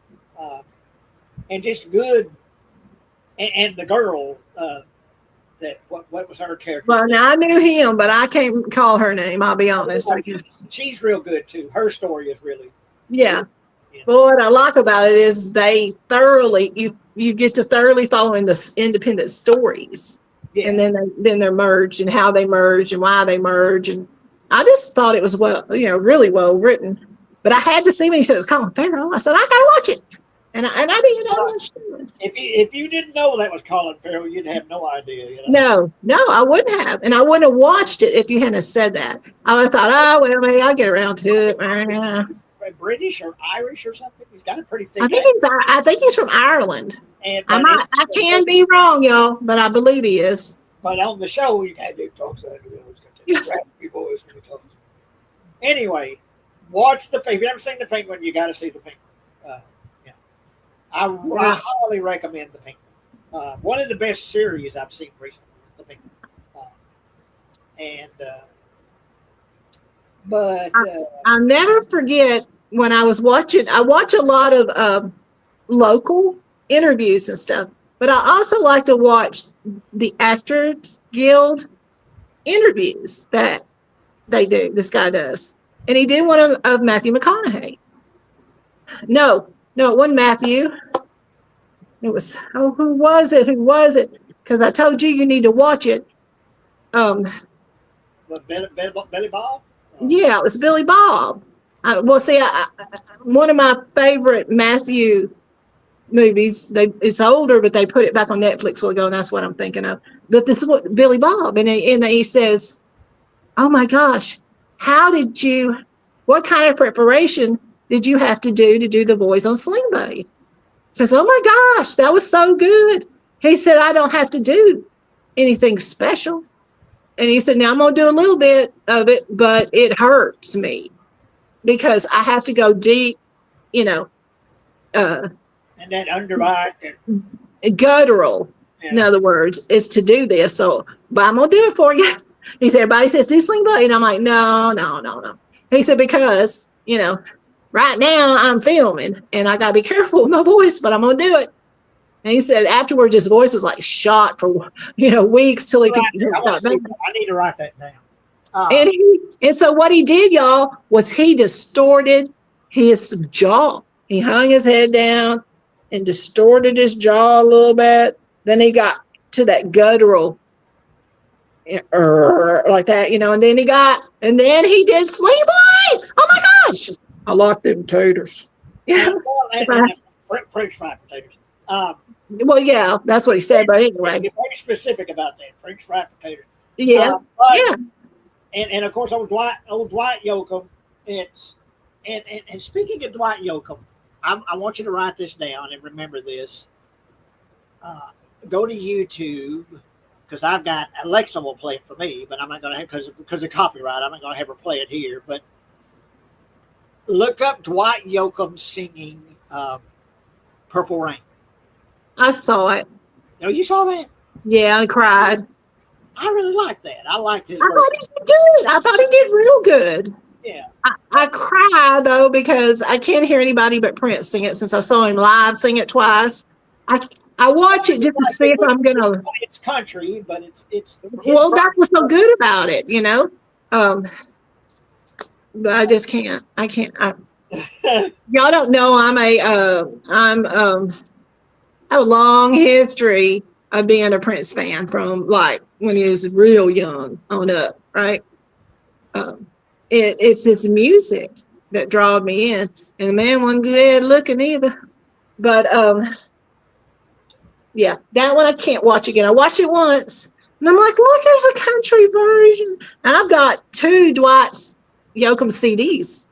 and just good. And the girl, what was her character? Well, now I knew him, but I can't call her name. I'll be honest. She's real good too. Her story is really. Yeah. But what I like about it is they you get to thoroughly following the independent stories, and then they're merged and how they merge and why they merge, and I just thought it was really well written. But I had to see when he said it's Colin Farrell. I said I gotta watch it, and I didn't know. If you didn't know that was Colin Farrell, you'd have no idea. No, I wouldn't have, and I wouldn't have watched it if you hadn't said that. I would have thought, oh well, maybe I'll get around to it. British or Irish or something. He's got a pretty thick I think accent. I think he's from Ireland. And, I can be wrong, y'all, but I believe he is. But on the show, you can't do talks like that. It's got to raspy voice when he talks. Anyway, watch the. If you haven't seen the Penguin, you got to see the Penguin. Yeah, I highly recommend the Penguin. One of the best series I've seen recently is the Penguin. I'll never forget when I was watching. I watch a lot of local interviews and stuff, but I also like to watch the Actors Guild interviews that they do. This guy does, and he did one of Matthew McConaughey. No, it wasn't Matthew. It was who was it? Who was it? Because I told you need to watch it. Billy Bob? Yeah, it was Billy Bob. One of my favorite Matthew movies. It's older, but they put it back on Netflix a while ago, and that's what I'm thinking of. But this is what Billy Bob, and he says, "Oh my gosh, what kind of preparation did you have to do the voice on Sling Blade?" Because oh my gosh, that was so good. He said, "I don't have to do anything special." And he said, "Now I'm going to do a little bit of it, but it hurts me because I have to go deep, and that underbite. Guttural, in other words, is to do this. So, but I'm going to do it for you." He said, "Everybody says do Sling Blade." And I'm like, no. He said, "Because, right now I'm filming and I got to be careful with my voice, but I'm going to do it." And he said afterwards his voice was like shot for weeks till he could. I need to write that down. And so what he did, y'all, was he distorted his jaw. He hung his head down and distorted his jaw a little bit. Then he got to that guttural, like that, and then he did Sling Blade. Oh my gosh, I like them taters. French fried potatoes. Well, yeah, that's what he said. But anyway, be very specific about that. French fried potatoes. Yeah, yeah. And of course, old Dwight Yoakam. And speaking of Dwight Yoakam, I want you to write this down and remember this. Go to YouTube because I've got Alexa will play it for me, but I'm not going to have because of copyright. I'm not going to have her play it here. But look up Dwight Yoakam singing "Purple Rain." I saw it. Oh, you saw that? Yeah, I cried. I really liked that. I liked his. I thought he did good. I thought he did real good. Yeah. I cry though because I can't hear anybody but Prince sing it since I saw him live sing it twice. I watch it just to see if I'm gonna. It's country, but it's. Well, that's what's so good about it, But I just can't. I can't. Y'all don't know I have a long history of being a Prince fan from like when he was real young on up, right? It's his music that drawed me in, and the man wasn't good looking either. But yeah, that one I can't watch again. I watched it once, and I'm like, look, there's a country version, and I've got 2 Dwight Yoakam CDs.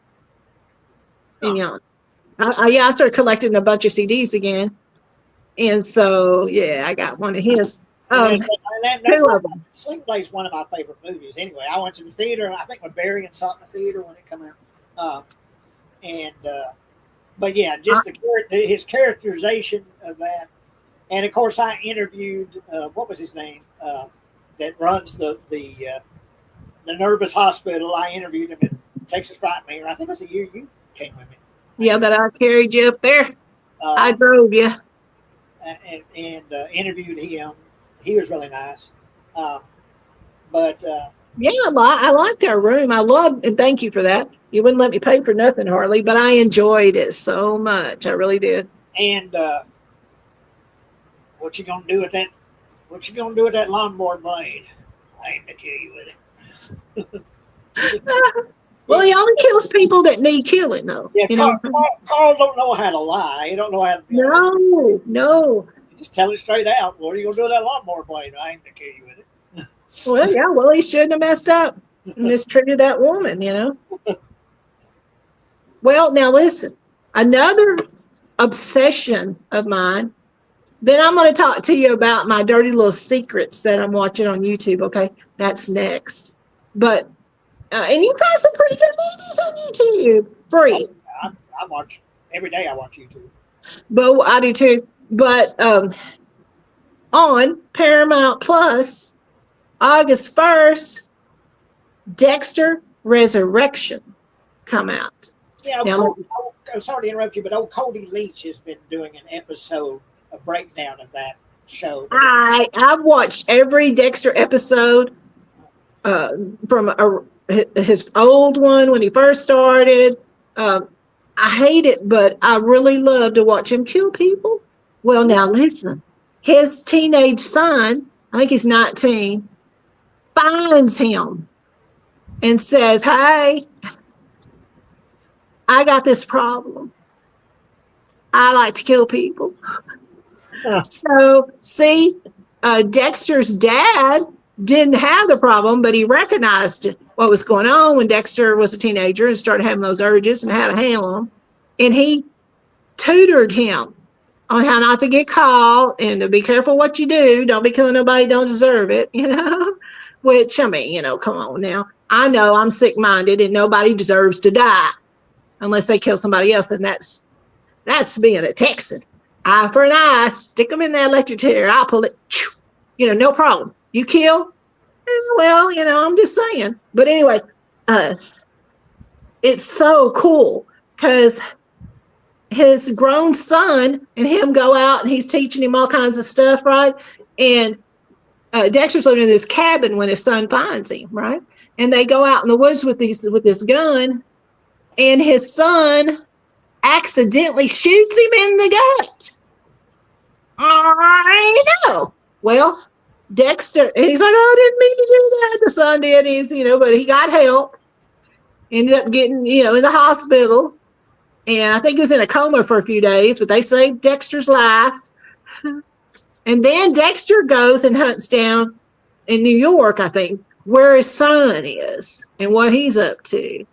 And I started collecting a bunch of CDs again. And so, yeah, I got one of his. 2 of them. Sling Blade's one of my favorite movies. Anyway, I went to the theater, I think when Barry and saw it in the theater when it came out. But yeah, just his characterization of that. And of course, I interviewed, what was his name, that runs the Nervous Hospital. I interviewed him at Texas Frightmare. I think it was the year you came with me. Yeah, that I carried you up there. I drove you. And interviewed him. He was really nice. But yeah, I liked our room. I loved, and thank you for that. You wouldn't let me pay for nothing, Harley, but I enjoyed it so much. I really did. And what you gonna do with that? What you gonna do with that lawnmower blade? I ain't gonna kill you with it. Well, he only kills people that need killing, though. Yeah, Carl don't know how to lie. He don't know how to. No. Just tell it straight out. What are you gonna do with that lawnmower blade? I ain't gonna kill you with it. Well, yeah. Well, he shouldn't have messed up, mistreated that woman. Well, now listen, another obsession of mine. Then I'm going to talk to you about my dirty little secrets that I'm watching on YouTube. Okay, that's next. But and you find some pretty good movies on YouTube, free. I watch every day. I watch YouTube. But I do too. But on Paramount Plus, August 1st, Dexter Resurrection come out. Yeah, Now, I'm sorry to interrupt you, but old Cody Leach has been doing an episode, a breakdown of that show. I've watched every Dexter episode from his old one when he first started. I hate it, but I really love to watch him kill people. Well, now listen, his teenage son, I think he's 19, finds him and says, "Hey, I got this problem. I like to kill people." So, see, Dexter's dad didn't have the problem, but he recognized what was going on when Dexter was a teenager and started having those urges and how to handle them. And he tutored him on how not to get caught and to be careful what you do. Don't be killing nobody, don't deserve it, Which, I mean, come on now. I know I'm sick-minded and nobody deserves to die unless they kill somebody else. And that's being a Texan. Eye for an eye, stick them in that electric chair. I'll pull it, no problem. You kill? Well, I'm just saying. But anyway, it's so cool because his grown son and him go out and he's teaching him all kinds of stuff, right? And Dexter's living in this cabin when his son finds him, right? And they go out in the woods with this gun, and his son accidentally shoots him in the gut. I know. Well, Dexter, and he's like, "Oh, I didn't mean to do that." The son did, but he got help. Ended up getting, in the hospital. And I think he was in a coma for a few days, but they saved Dexter's life. And then Dexter goes and hunts down in New York, I think, where his son is and what he's up to.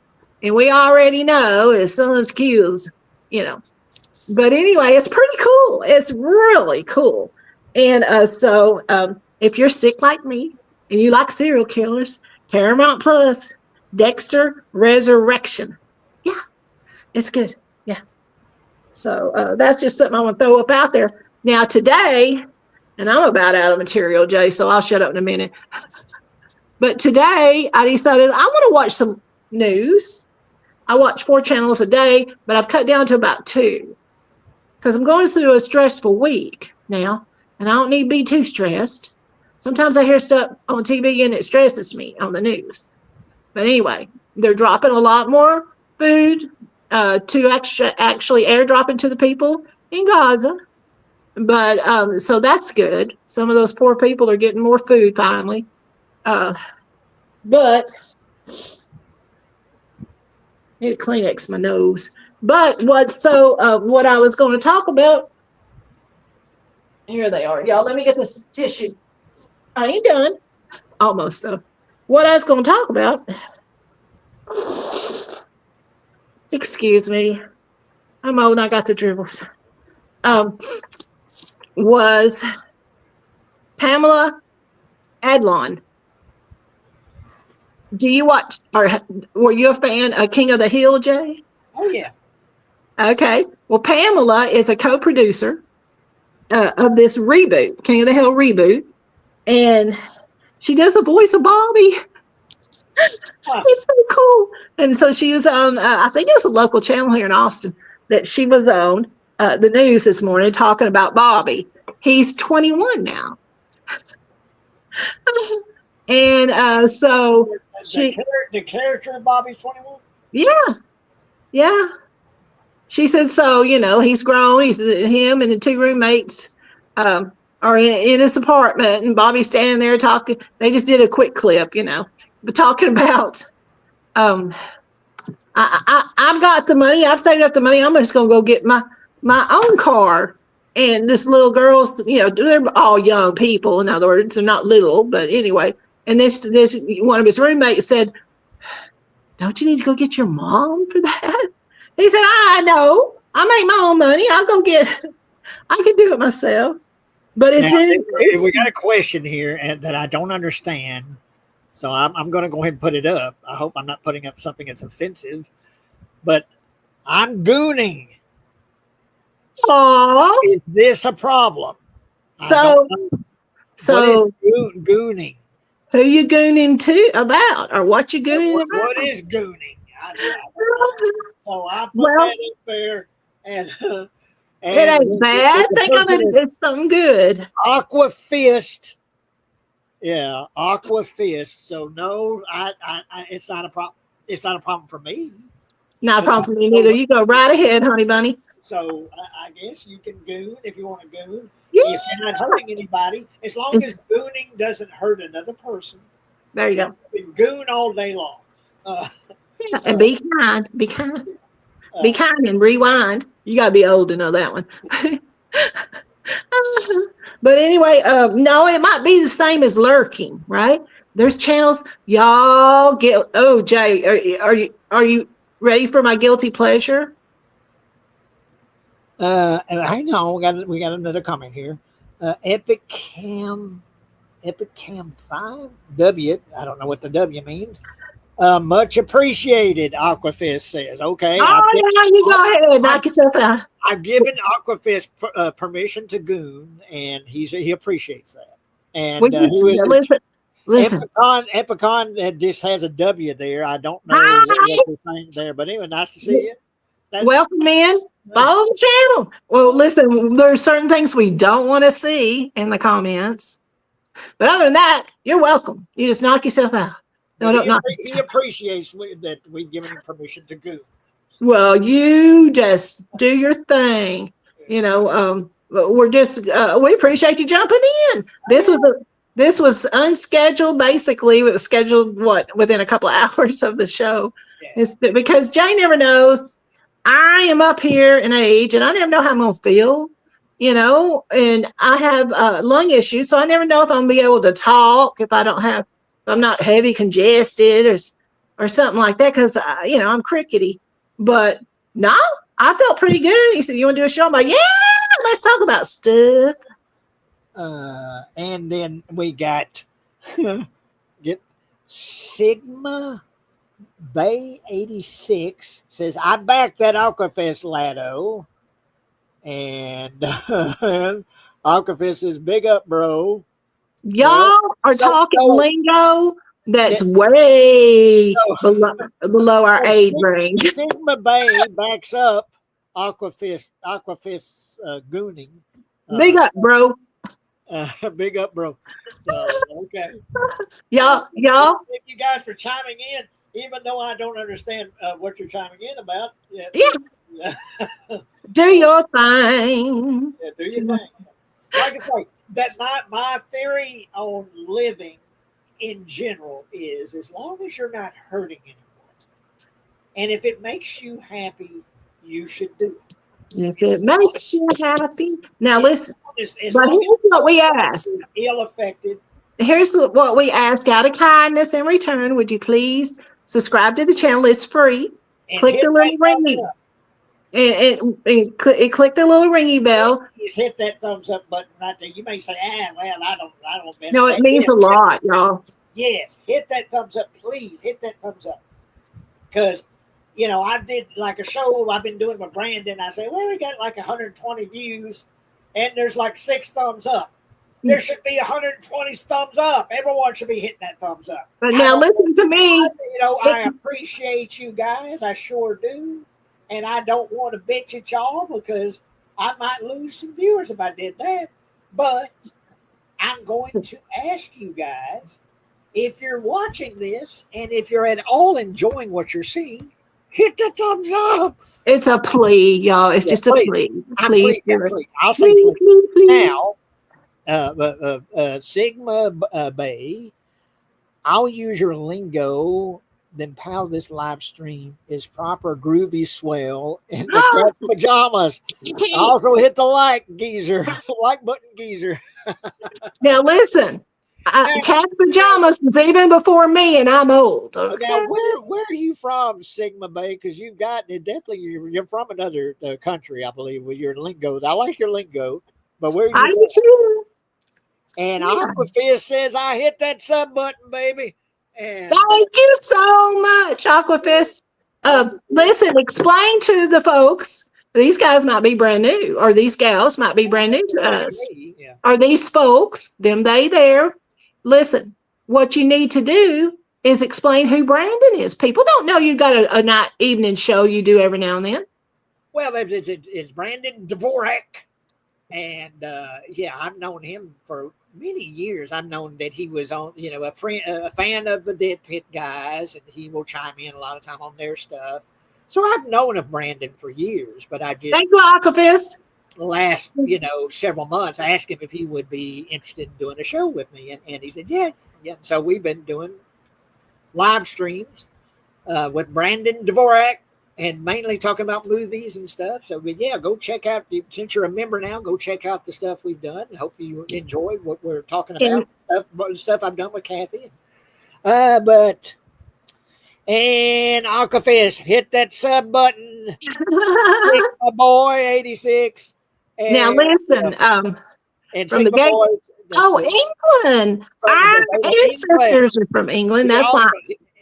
And we already know his son's kills, But anyway, it's pretty cool. It's really cool. And so if you're sick like me and you like serial killers, Paramount Plus, Dexter Resurrection. Yeah, it's good. Yeah. So that's just something I want to throw up out there. Now today, and I'm about out of material, Jay, so I'll shut up in a minute. But today I decided I want to watch some news. I watch 4 channels a day, but I've cut down to about 2 because I'm going through a stressful week now, and I don't need to be too stressed. Sometimes I hear stuff on TV and it stresses me on the news. But anyway, they're dropping a lot more food to actually airdrop into the people in Gaza. But so that's good. Some of those poor people are getting more food finally. But I need to Kleenex my nose. But what I was going to talk about, here they are. Y'all, let me get this tissue. I ain't done. Almost though. What I was going to talk about, excuse me, I'm old and I got the dribbles, was Pamela Adlon. Do you watch, or were you a fan of King of the Hill, Jay? Oh, yeah. Okay. Well, Pamela is a co-producer of this reboot, King of the Hill reboot, and she does the voice of Bobby. It's so cool. And so she was on, I think it was a local channel here in Austin that she was on the news this morning talking about Bobby. He's 21 now. And so the character of Bobby's 21? Yeah. She said, so, he's grown. Him and the 2 roommates are in his apartment, and Bobby's standing there talking. They just did a quick clip, but talking about, I've got the money. I've saved up the money. I'm just going to go get my own car. And this little girl's, they're all young people. In other words, they're not little, but anyway. And this one of his roommates said, "Don't you need to go get your mom for that?" He said, I know. I make my own money. I can do it myself. But it's Now, in, we got a question here and that I don't understand. So I'm going to go ahead and put it up. I hope I'm not putting up something that's offensive. But I'm gooning. aw. Is this a problem? I So, don't know. so What is gooning? who you gooning to about or what you gooning What about? is gooning? I don't know. So I put Well, that up there, and it and ain't bad. the Think of person it is as something good. Aqua Fist. Yeah, Aqua Fist. So no, it's not a problem. It's not a problem for me. Not a 'Cause I problem for me know neither. what- You go right ahead, honey bunny. So I guess you can goon if you want to goon. Yeah. If you're not hurting anybody, as long as gooning doesn't hurt another person, There you go. you can goon all day long. Yeah, and be kind. Be kind. Be Uh, kind and rewind. You gotta be old to know that one. But anyway, no, it might be the same as lurking, right? There's channels y'all get. Oh, Jay, are you ready for my guilty pleasure? and hang on, we got another comment here. Epic Cam 5 W. I don't know what the W means. Much appreciated, Aquafist says. Okay, Oh yeah, you go ahead, knock yourself out. I've given Aquafist permission to goon, and he appreciates that. We And just who is it? listen. Epicon just has a W there. I don't know Hi, what they're saying there, but anyway, nice to see you. welcome in. Follow the channel. Well, listen, there's certain things we don't want to see in the comments, but other than that, you're welcome. You just knock yourself out. No, don't knock He yourself. appreciates that we've given him permission to goon. Well, you just do your thing. You know, we're just we appreciate you jumping in. This was unscheduled. Basically, it was scheduled within a couple of hours of the show. Yeah. It's because Jay never knows. I am up here in age, and I never know how I'm gonna feel. You know, and I have lung issues, so I never know if I'm gonna be able to talk if I'm not heavy congested or something like that. Because I'm crickety. But no, I felt pretty good. He said, "You want to do a show?" I'm like, "Yeah, let's talk about stuff." And then we got get Sigma Bay 86 says, I backed that Aquafest Lado. And Aquafest says, big up, bro. Y'all are talking lingo that's way below our age range. Sigma Bay backs up Aquafist gooning. Big up, bro. Big up, bro. So, okay. Y'all. Thank you guys for chiming in, even though I don't understand what you're chiming in about. Yeah. Do your thing. Yeah, do your thing. Like I say, that my theory on living in general is as long as you're not hurting anyone, and if it makes you happy, you should do it. If it makes you happy. Now listen, as but here's what we ask. Ill affected. Here's what we ask out of kindness in return. Would you please subscribe to the channel? It's free. Click the little ringy. And click the little ringy bell. Just hit that thumbs up button right there. You may say, well, I don't. No, it means a lot, y'all. Yes, hit that thumbs up, please. Hit that thumbs up, because I did like a show I've been doing with Brandon. I say, well, we got like 120 views, and there's like 6 thumbs up. There should be 120 thumbs up. Everyone should be hitting that thumbs up. But now listen to me. I appreciate you guys. I sure do. And I don't want to bitch at y'all because I might lose some viewers if I did that. But I'm going to ask you guys, if you're watching this and if you're at all enjoying what you're seeing, hit the thumbs up. It's a plea, y'all. It's just a plea. Please. I'll say please. Now, Sigma Bay, I'll use your lingo. Then pal, this live stream is proper groovy swell in the cat pajamas. Also hit the like geezer, like button geezer. Now listen, Cat's pajamas was even before me, and I'm old. Okay. Now, where are you from, Sigma Bay? Because you've got definitely you're from another country, I believe, with your lingo. I like your lingo, but where are I you do from? too. And Yeah. Aquafizz says, "I hit that sub button, baby." And Thank you so much, Aquafist. Listen, explain to the folks. These guys might be brand new, or these gals might be brand new to us. yeah, Are these folks, them, they, there? Listen, what you need to do is explain who Brandon is. People don't know you got a night evening show you do every now and then. well, it's Brandon Dvorak, and yeah, I've known him for many years. I've known that he was on, a friend, a fan of the Dead Pit guys, and he will chime in a lot of time on their stuff. So I've known of Brandon for years, but I just Thank you, Aquafist. last several months I asked him if he would be interested in doing a show with me, and he said yeah. So we've been doing live streams with Brandon Dvorak, and mainly talking about movies and stuff. So yeah, go check out, since you're a member now, go check out the stuff we've done. Hope you enjoy what we're talking about, stuff I've done with Kathy. But and Aquafist, hit that sub button. My boy 86. And, Now listen, and from the Sigma gate. Boys. England. Our ancestors are from England. That's why.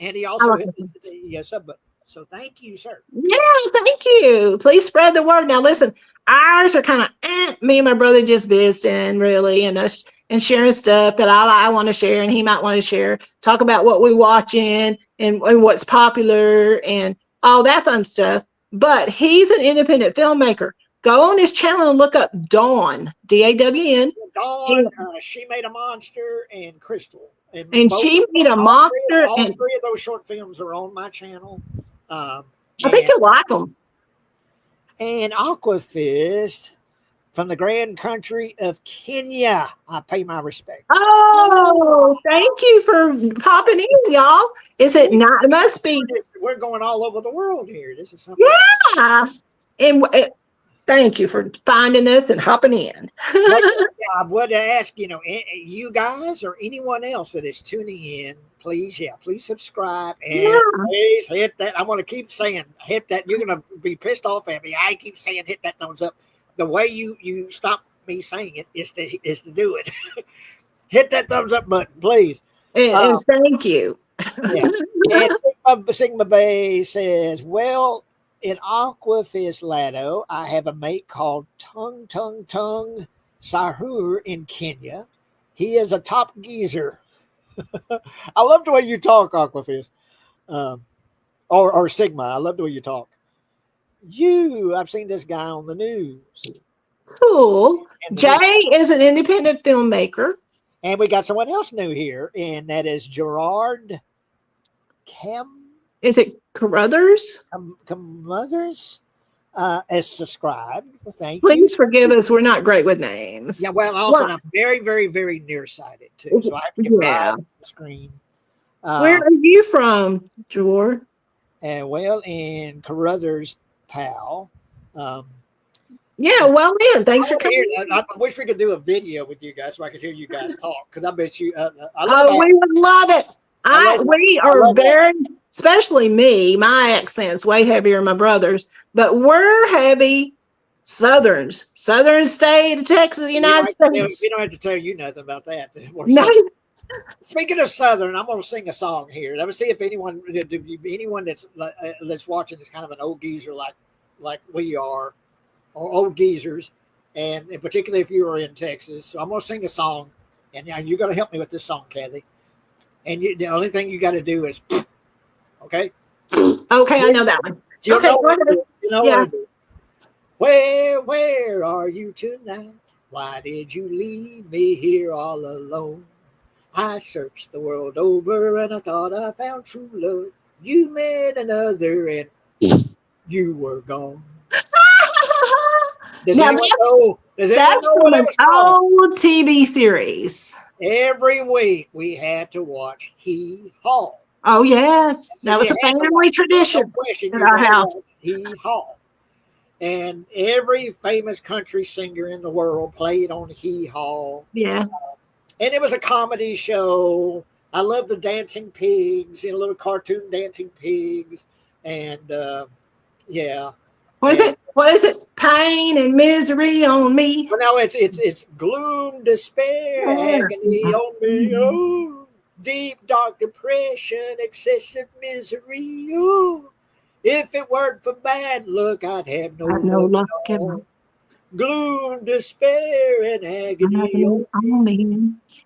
And he also hit Aquafist. the sub button. So thank you, sir. Yeah, thank you. Please spread the word. Now, listen, ours are kind of me and my brother just visiting, really, and us and sharing stuff that I want to share and he might want to share. Talk about what we're watching and what's popular and all that fun stuff. But he's an independent filmmaker. Go on his channel and look up Dawn, Dawn. Dawn, She Made a Monster, and Crystal. And She Made a Monster. All three of those short films are on my channel. I think you'll like them. And Aquafist from the grand country of Kenya. I pay my respect. Oh, thank you for popping in, y'all. Is it not? It must be. We're going all over the world here. This is something. Yeah. And thank you for finding us and hopping in. I would ask, you guys or anyone else that is tuning in, please subscribe and please hit that. I want to keep saying, hit that. You're going to be pissed off at me. I keep saying, hit that thumbs up. The way you stop me saying it is to do it. Hit that thumbs up button, please. And thank you. Yeah. And Sigma Bay says, well, in Aquafizz Lado, I have a mate called Tung Sahur in Kenya. He is a top geezer. I love the way you talk, Aquafizz. Or Sigma. I love the way you talk. I've seen this guy on the news. Cool. Jay is an independent filmmaker. And we got someone else new here, and that is Gerard Is it Carruthers? Carruthers is subscribed. Well, thank you. Please forgive us. We're not great with names. Yeah, well, also I'm very, very, very nearsighted too, so I have to get right on the screen. Where are you from, Jor? And well, in Carruthers, pal. Yeah, well, man, thanks for coming. I wish we could do a video with you guys so I could hear you guys talk, because I bet you. We would love it. We are very, especially me. My accent's way heavier than my brother's, but we're heavy Southerns. Southern state of Texas, United States. We don't have to tell you nothing about that. No. Speaking of Southern, I'm going to sing a song here. Let me see if anyone that's watching is kind of an old geezer like we are, or old geezers, and particularly if you are in Texas. So I'm going to sing a song, and now you're going to help me with this song, Kathy. And the only thing you got to do is, okay? Okay, I know that one. You okay, know go ahead. You know yeah. what to do. Where are you tonight? Why did you leave me here all alone? I searched the world over and I thought I found true love. You met another and you were gone. That's from an old TV series. Every week we had to watch Hee Haw. Oh, yes. That was a family tradition in our house. Hee Haw. And every famous country singer in the world played on Hee Haw. Yeah. And it was a comedy show. I love the dancing pigs, little cartoon dancing pigs, and yeah. What is And it? What is it? Pain and misery on me. well, no, it's gloom, despair, agony on me. Oh, deep dark depression, excessive misery. Oh, if it weren't for bad luck, I'd have no I know luck luck at all. Gloom, despair, and agony on me. on me.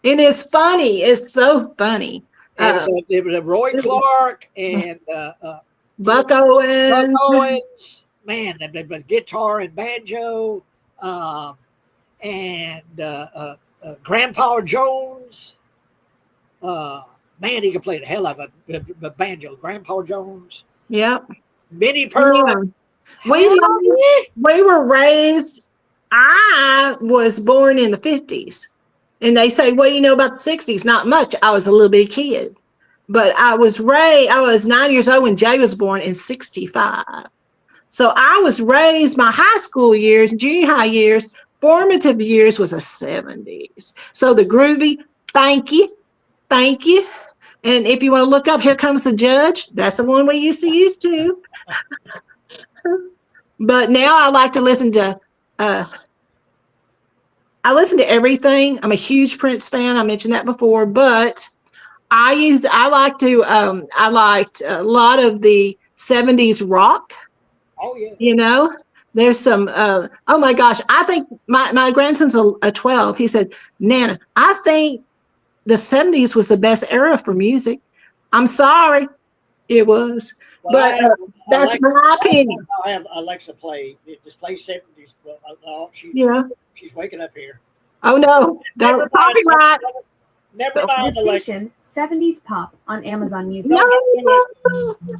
And it's funny. It's so funny. It was a Roy Clark and Buck Buck Owens. Owens. Man, the guitar and banjo, and Grandpa Jones. Man, he could play the hell out of a banjo. Grandpa Jones, Yep. Minnie Pearl. Yeah. We were raised, I was born in the 50s. And they say, what do you know about the 60s? Not much. I was a little bitty kid. But I was 9 years old when Jay was born in 65. So I was raised my high school years, junior high years, formative years was the 70s. So the groovy, thank you. Thank you. And if you want to look up, Here Comes the Judge. That's the one we used to use too. But now I like to listen to everything. I'm a huge Prince fan. I mentioned that before, but I liked a lot of the 70s rock. Oh yeah. There's some oh my gosh, I think my grandson's a 12. He said, Nana, I think the 70s was the best era for music. I'm sorry, it was. Well, but that's Alexa, my opinion. I have Alexa play. Just play 70s. Oh, she's waking up here. Oh no, don't copyright. Never mind, The station 70s Pop on Amazon Music. No,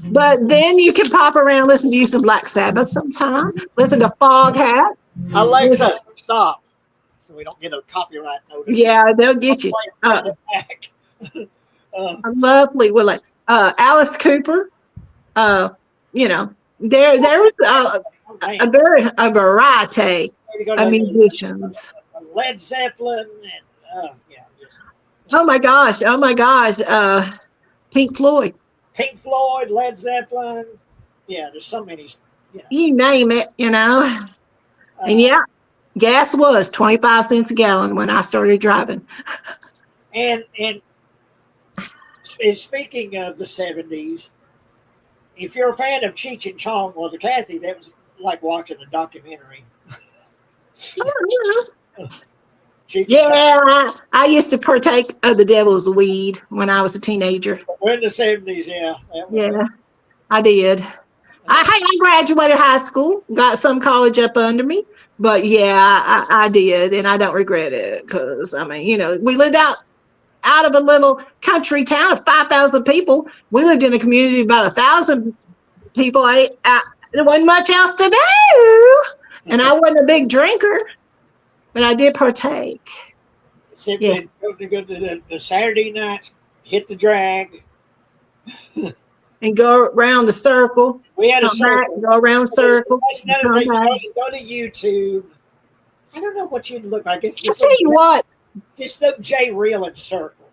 but then you can pop around, listen to you some Black Sabbath sometime. Listen to Foghat. Alexa, stop. So we don't get a copyright notice. Yeah, they'll get you. Lovely. Well, Alice Cooper. There was a variety of musicians. Led Zeppelin and Oh my gosh. Pink Floyd. Led Zeppelin. Yeah, there's so many. You name it, and yeah, gas was 25 cents a gallon when I started driving. And speaking of the 70s, if you're a fan of Cheech and Chong, well, to Kathy, that was like watching a documentary. Yeah, I used to partake of the devil's weed when I was a teenager. We're in the 70s, yeah. Yeah, I did. I graduated high school, got some college up under me, but yeah, I did, and I don't regret it because we lived out of a little country town of 5,000 people. We lived in a community of about 1,000 people. There wasn't much else to do, and I wasn't a big drinker. But I did partake. Go to the Saturday nights, hit the drag. And go around the circle. We had a circle. Go around the circle. That's another thing. Go to YouTube. I don't know what you'd look like. I'll tell you what. Just look Jay Reeland Circle.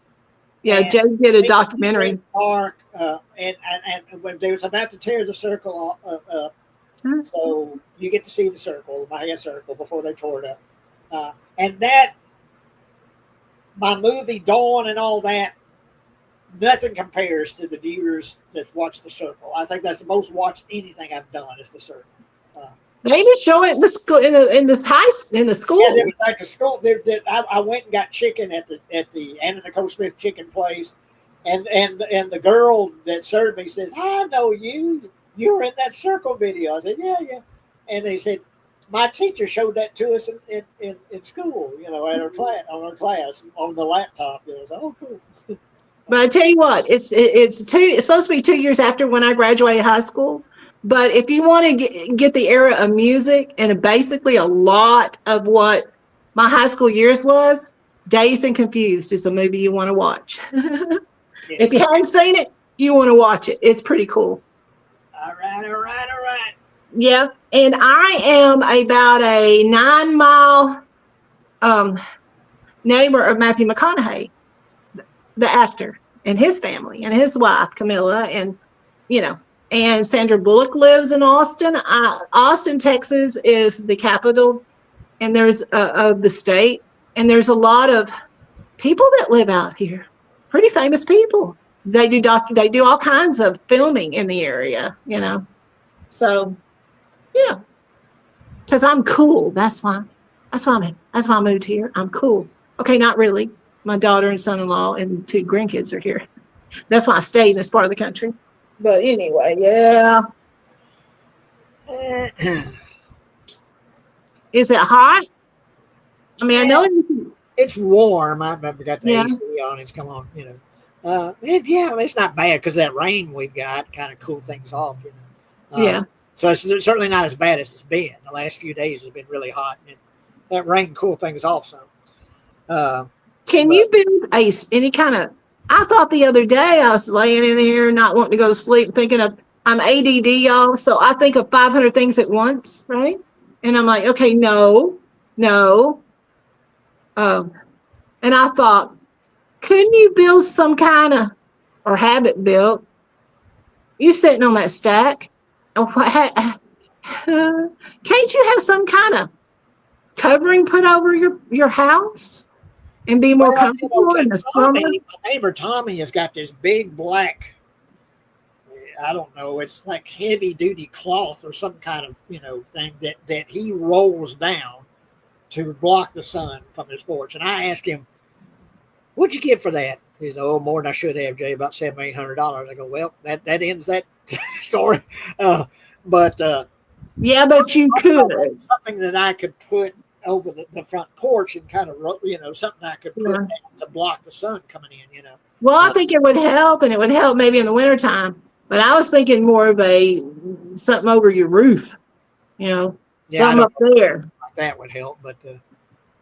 Yeah, Jay did a documentary. Park, and when they was about to tear the circle up, so you get to see the circle, the Maya Circle, before they tore it up. And that, my movie Dawn and all that, nothing compares to the viewers that watch The Circle. I think that's the most watched anything I've done is The Circle. They even show it in the school in the school. Yeah, it was like the school. I went and got chicken at the Anna Nicole Smith chicken place, and the girl that served me says, "I know you. You were in that Circle video." I said, "Yeah." And they said, my teacher showed that to us in school, at our class on the laptop. I was like, oh, cool. But I tell you what, it's supposed to be 2 years after when I graduated high school. But if you want to get the era of music and basically a lot of what my high school years was, Dazed and Confused is the movie you want to watch. Yeah. If you haven't seen it, you want to watch it. It's pretty cool. All right. Yeah, and I am about a 9 mile neighbor of Matthew McConaughey, the actor, and his family, and his wife, Camilla, and, and Sandra Bullock lives in Austin. Austin, Texas is the capital, and there's of the state, and there's a lot of people that live out here, pretty famous people. They do all kinds of filming in the area, So, yeah, because I'm cool. That's why I moved here. I'm cool. Okay, not really. My daughter and son-in-law and 2 grandkids are here. That's why I stayed in this part of the country. But anyway, yeah. Is it hot? I mean, I know it's warm. I've got the Yeah. AC on. It's come on, it's not bad because that rain we've got kind of cool things off. Yeah. So it's certainly not as bad as it's been. The last few days has been really hot, and that rain cool things off. So, can you build any kind of? I thought the other day I was laying in here not wanting to go to sleep, thinking of I'm ADD, y'all. So I think of 500 things at once, right? And I'm like, okay, no. And I thought, couldn't you build some kind of, or have it built? You sitting on that stack. Can't you have some kind of covering put over your house and be more comfortable in the summer? My neighbor Tommy has got this big black, I don't know, it's like heavy duty cloth or some kind of thing that he rolls down to block the sun from his porch. And I asked him, "What'd you get for that?" He said, "Oh, more than I should have, Jay, about $700-800." I go, "Well, that ends that story." But you could something that I could put over the front porch and kind of something I could put down to block the sun coming in. Well, I think it would help, and it would help maybe in the wintertime. But I was thinking more of something over your roof, something up there. That would help, but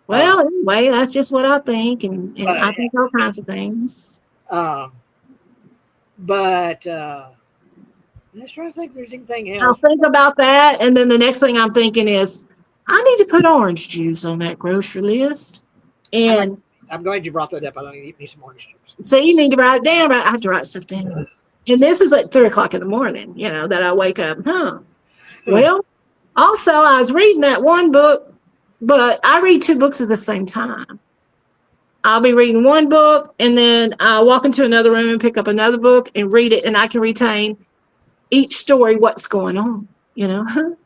well, anyway, that's just what I think, and I think all kinds of things. But let's try to think if there's anything else. I'll think about that, and then the next thing I'm thinking is I need to put orange juice on that grocery list. And I'm glad you brought that up. I don't need me some orange juice. So you need to write it down. I have to write stuff down. And this is at 3:00 in the morning, that I wake up. Well, also I was reading that one book, but I read 2 books at the same time. I'll be reading one book and then I'll walk into another room and pick up another book and read it, and I can retain each story, what's going on, And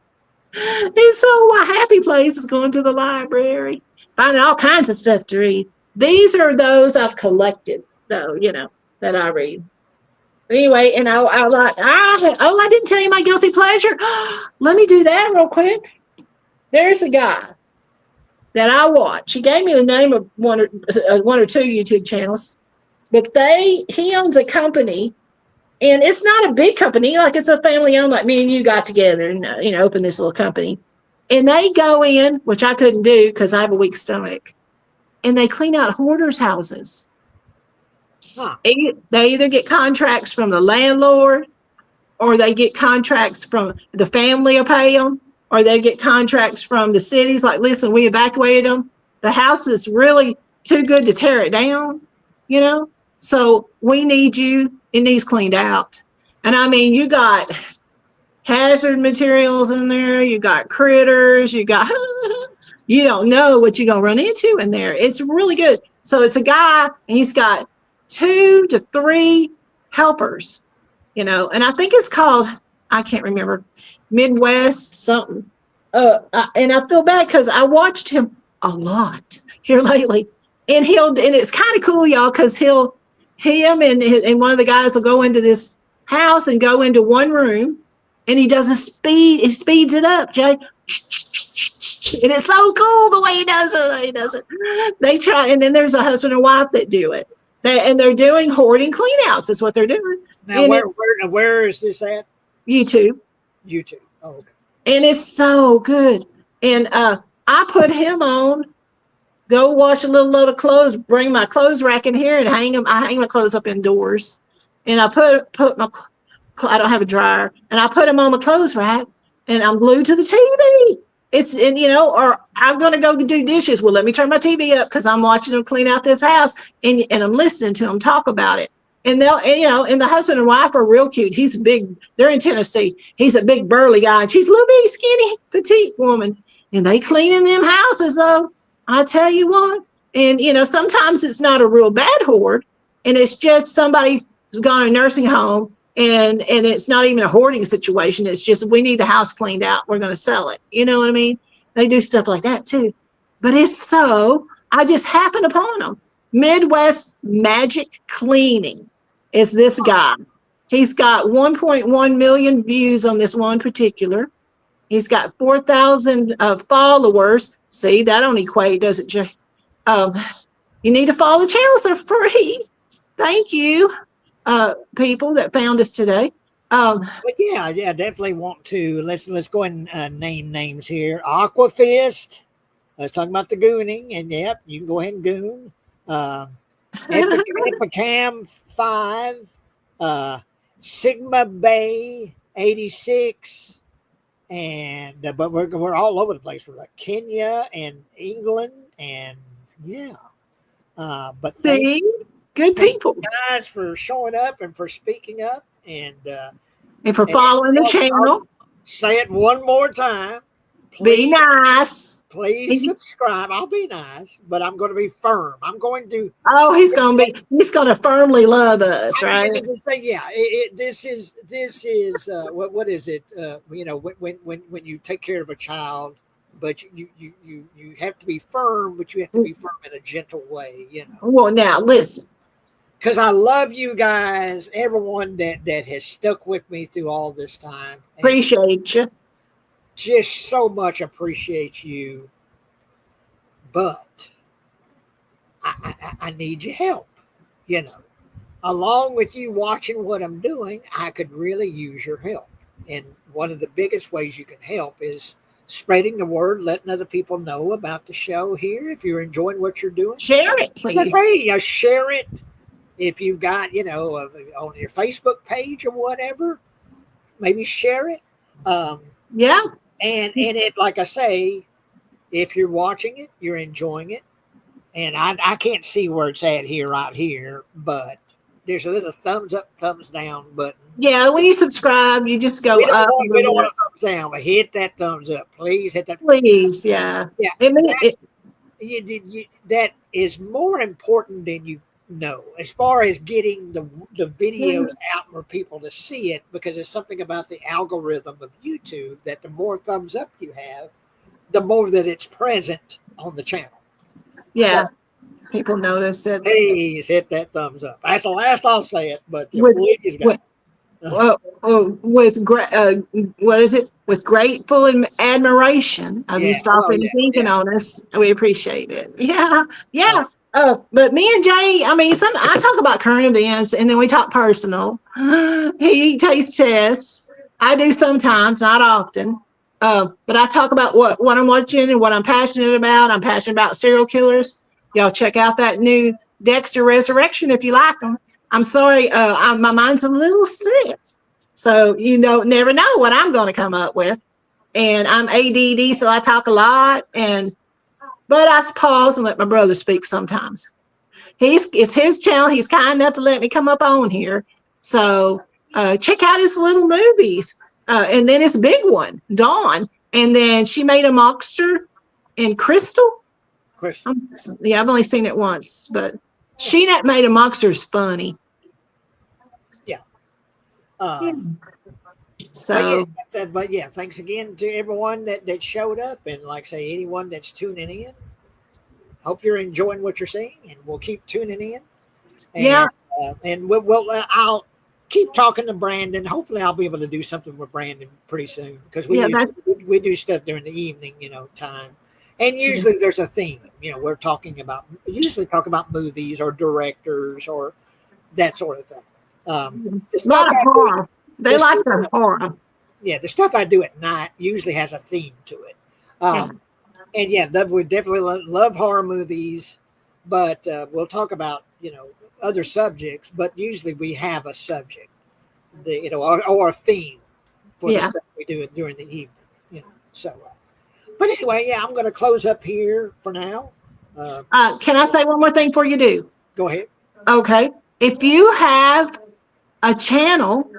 so my happy place is going to the library, finding all kinds of stuff to read. These are those I've collected, though, that I read. Anyway, and I didn't tell you my guilty pleasure. Let me do that real quick. There's a guy that I watch. He gave me the name of one or 2 YouTube channels, but he owns a company, and it's not a big company. Like, it's a family owned, like me and you got together and, opened this little company. And they go in, which I couldn't do because I have a weak stomach, and they clean out hoarders' houses. Huh. They either get contracts from the landlord, or they get contracts from the family will pay them, or they get contracts from the cities. Like, listen, we evacuated them. The house is really too good to tear it down, So we need you. It needs cleaned out. And I mean, you got hazard materials in there. You got critters. You got, you don't know what you're going to run into in there. It's really good. So it's a guy, and he's got 2 to 3 helpers, and I think it's called, I can't remember, Midwest something. And I feel bad because I watched him a lot here lately, and it's kind of cool, y'all, because him and one of the guys will go into this house and go into one room, and he speeds it up, Jay. And it's so cool the way he does it. They try, and then there's a husband and wife that do it. They're doing hoarding cleanouts. That's what they're doing. Now, where is this at? YouTube. Oh, okay. And it's so good. And I put him on, go wash a little load of clothes, bring my clothes rack in here and hang them. I hang my clothes up indoors. And I put my, I don't have a dryer. And I put them on my clothes rack, and I'm glued to the TV. It's, and or I'm going to go do dishes. Well, let me turn my TV up because I'm watching them clean out this house, and I'm listening to them talk about it. And they'll, and the husband and wife are real cute. He's big. They're in Tennessee. He's a big burly guy, and she's a little bitty, skinny, petite woman. And they cleaning them houses though. I tell you what. And sometimes it's not a real bad hoard, and it's just somebody who's gone to a nursing home. And it's not even a hoarding situation. It's just, we need the house cleaned out. We're going to sell it. You know what I mean? They do stuff like that too. But I just happened upon them. Midwest Magic Cleaning is this guy. He's got 1.1 million views on this one particular. He's got 4,000 followers. See, that don't equate, does it, Jay? You need to follow the channels. They're free. Thank you. People that found us today. But yeah, definitely want to let's go ahead and name names here. Aquafist. Let's talk about the gooning, and yep, you can go ahead and goon. Epicam 5, Sigma Bay 86, and but we're all over the place. We're like Kenya and England, and yeah. But see. Good people, guys, for showing up and for speaking up, and for following the channel. Say it one more time. Please, be nice. Please subscribe. I'll be nice, but I'm going to be firm. I'm going to. Oh, he's going to firmly love us, right? Say, yeah. This is what is it? When you take care of a child, but you have to be firm, but you have to be firm in a gentle way. Well, now listen. Because I love you guys, everyone that has stuck with me through all this time. Appreciate you. Just so much appreciate you. But I need your help. Along with you watching what I'm doing, I could really use your help. And one of the biggest ways you can help is spreading the word, letting other people know about the show here. If you're enjoying what you're doing, share it, please. Share it. If you've got, on your Facebook page or whatever, maybe share it. Yeah. And it, like I say, if you're watching it, you're enjoying it. And I can't see where it's at right here, but there's a little thumbs up, thumbs down button. Yeah, when you subscribe, you just go up. We don't want a thumbs down, but hit that thumbs up. Please hit that. Please, yeah. Yeah. That is more important than you know, as far as getting the videos out for people to see it, because there's something about the algorithm of YouTube that the more thumbs up you have, the more that it's present on the channel. Yeah. So, people notice it. Please hit that thumbs up. That's the last I'll say it, but please, guys. What is it? With grateful admiration of you stopping and thinking on us. We appreciate it. Yeah. But me and Jay, I talk about current events, and then we talk personal. He takes chess. I do sometimes, not often. But I talk about what I'm watching and what I'm passionate about. I'm passionate about serial killers. Y'all check out that new Dexter Resurrection if you like them. I'm sorry, my mind's a little sick. So never know what I'm going to come up with. And I'm ADD, so I talk a lot. But I pause and let my brother speak sometimes. It's his channel. He's kind enough to let me come up on here. So check out his little movies. And then his big one, Dawn. And then she made a monster in Crystal. Yeah, I've only seen it once, but she that made a monster is funny. Yeah. So, but yeah, thanks again to everyone that showed up, and like I say, anyone that's tuning in. Hope you're enjoying what you're seeing, and we'll keep tuning in. And, and I'll keep talking to Brandon. Hopefully, I'll be able to do something with Brandon pretty soon, because we do stuff during the evening, time. And usually there's a theme. We're talking about movies or directors or that sort of thing. A lot of horror. They like the horror. Yeah, the stuff I do at night usually has a theme to it. And we definitely love horror movies, but we'll talk about other subjects. But usually we have a subject, or a theme for the stuff we do during the evening. So, But anyway, yeah, I'm going to close up here for now. Can I say one more thing before you do? Go ahead. Okay. If you have a channel,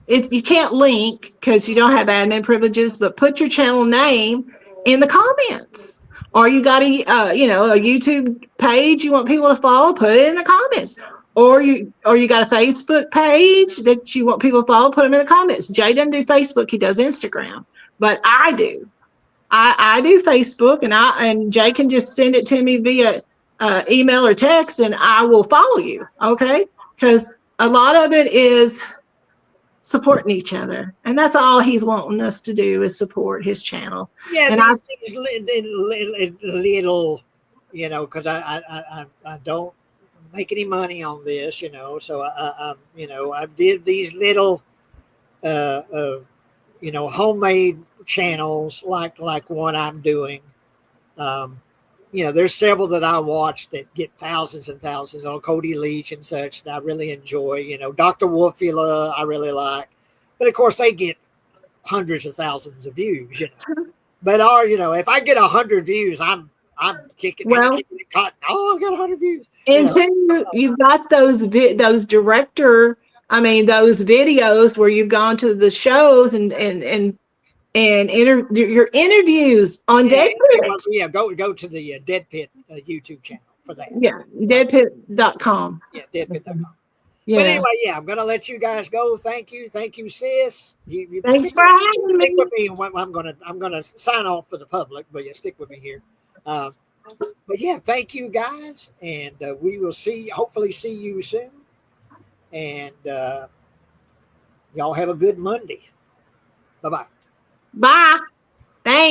if you can't link because you don't have admin privileges, but put your channel name in the comments. Or you got a a YouTube page you want people to follow, put it in the comments. Or you got a Facebook page that you want people to follow, put them in the comments. Jay doesn't do Facebook, he does Instagram, but I do. I do Facebook, and Jay can just send it to me via email or text, and I will follow you. Okay, because a lot of it is supporting each other, and that's all he's wanting us to do is support his channel. Yeah, And these little, because I don't make any money on this, so I did these little, homemade channels like one I'm doing. There's several that I watch that get thousands and thousands on Cody Leach and such that I really enjoy. Dr. Wolfula I really like, but of course they get hundreds of thousands of views. But if I get 100 views, I'm kicking. Well, I'm kicking cotton. Oh, I got 100 views. And you've got those those videos where you've gone to the shows and your interviews on Dead Pit. Yeah, go to the Dead Pit YouTube channel for that. Yeah, deadpit.com. Yeah, deadpit.com. Yeah. But anyway, yeah, I'm gonna let you guys go. Thank you, sis. You Thanks for having me. Stick with me. I'm gonna sign off for the public, but yeah, stick with me here. But yeah, thank you guys, and we will hopefully see you soon. And y'all have a good Monday. Bye-bye. Bye.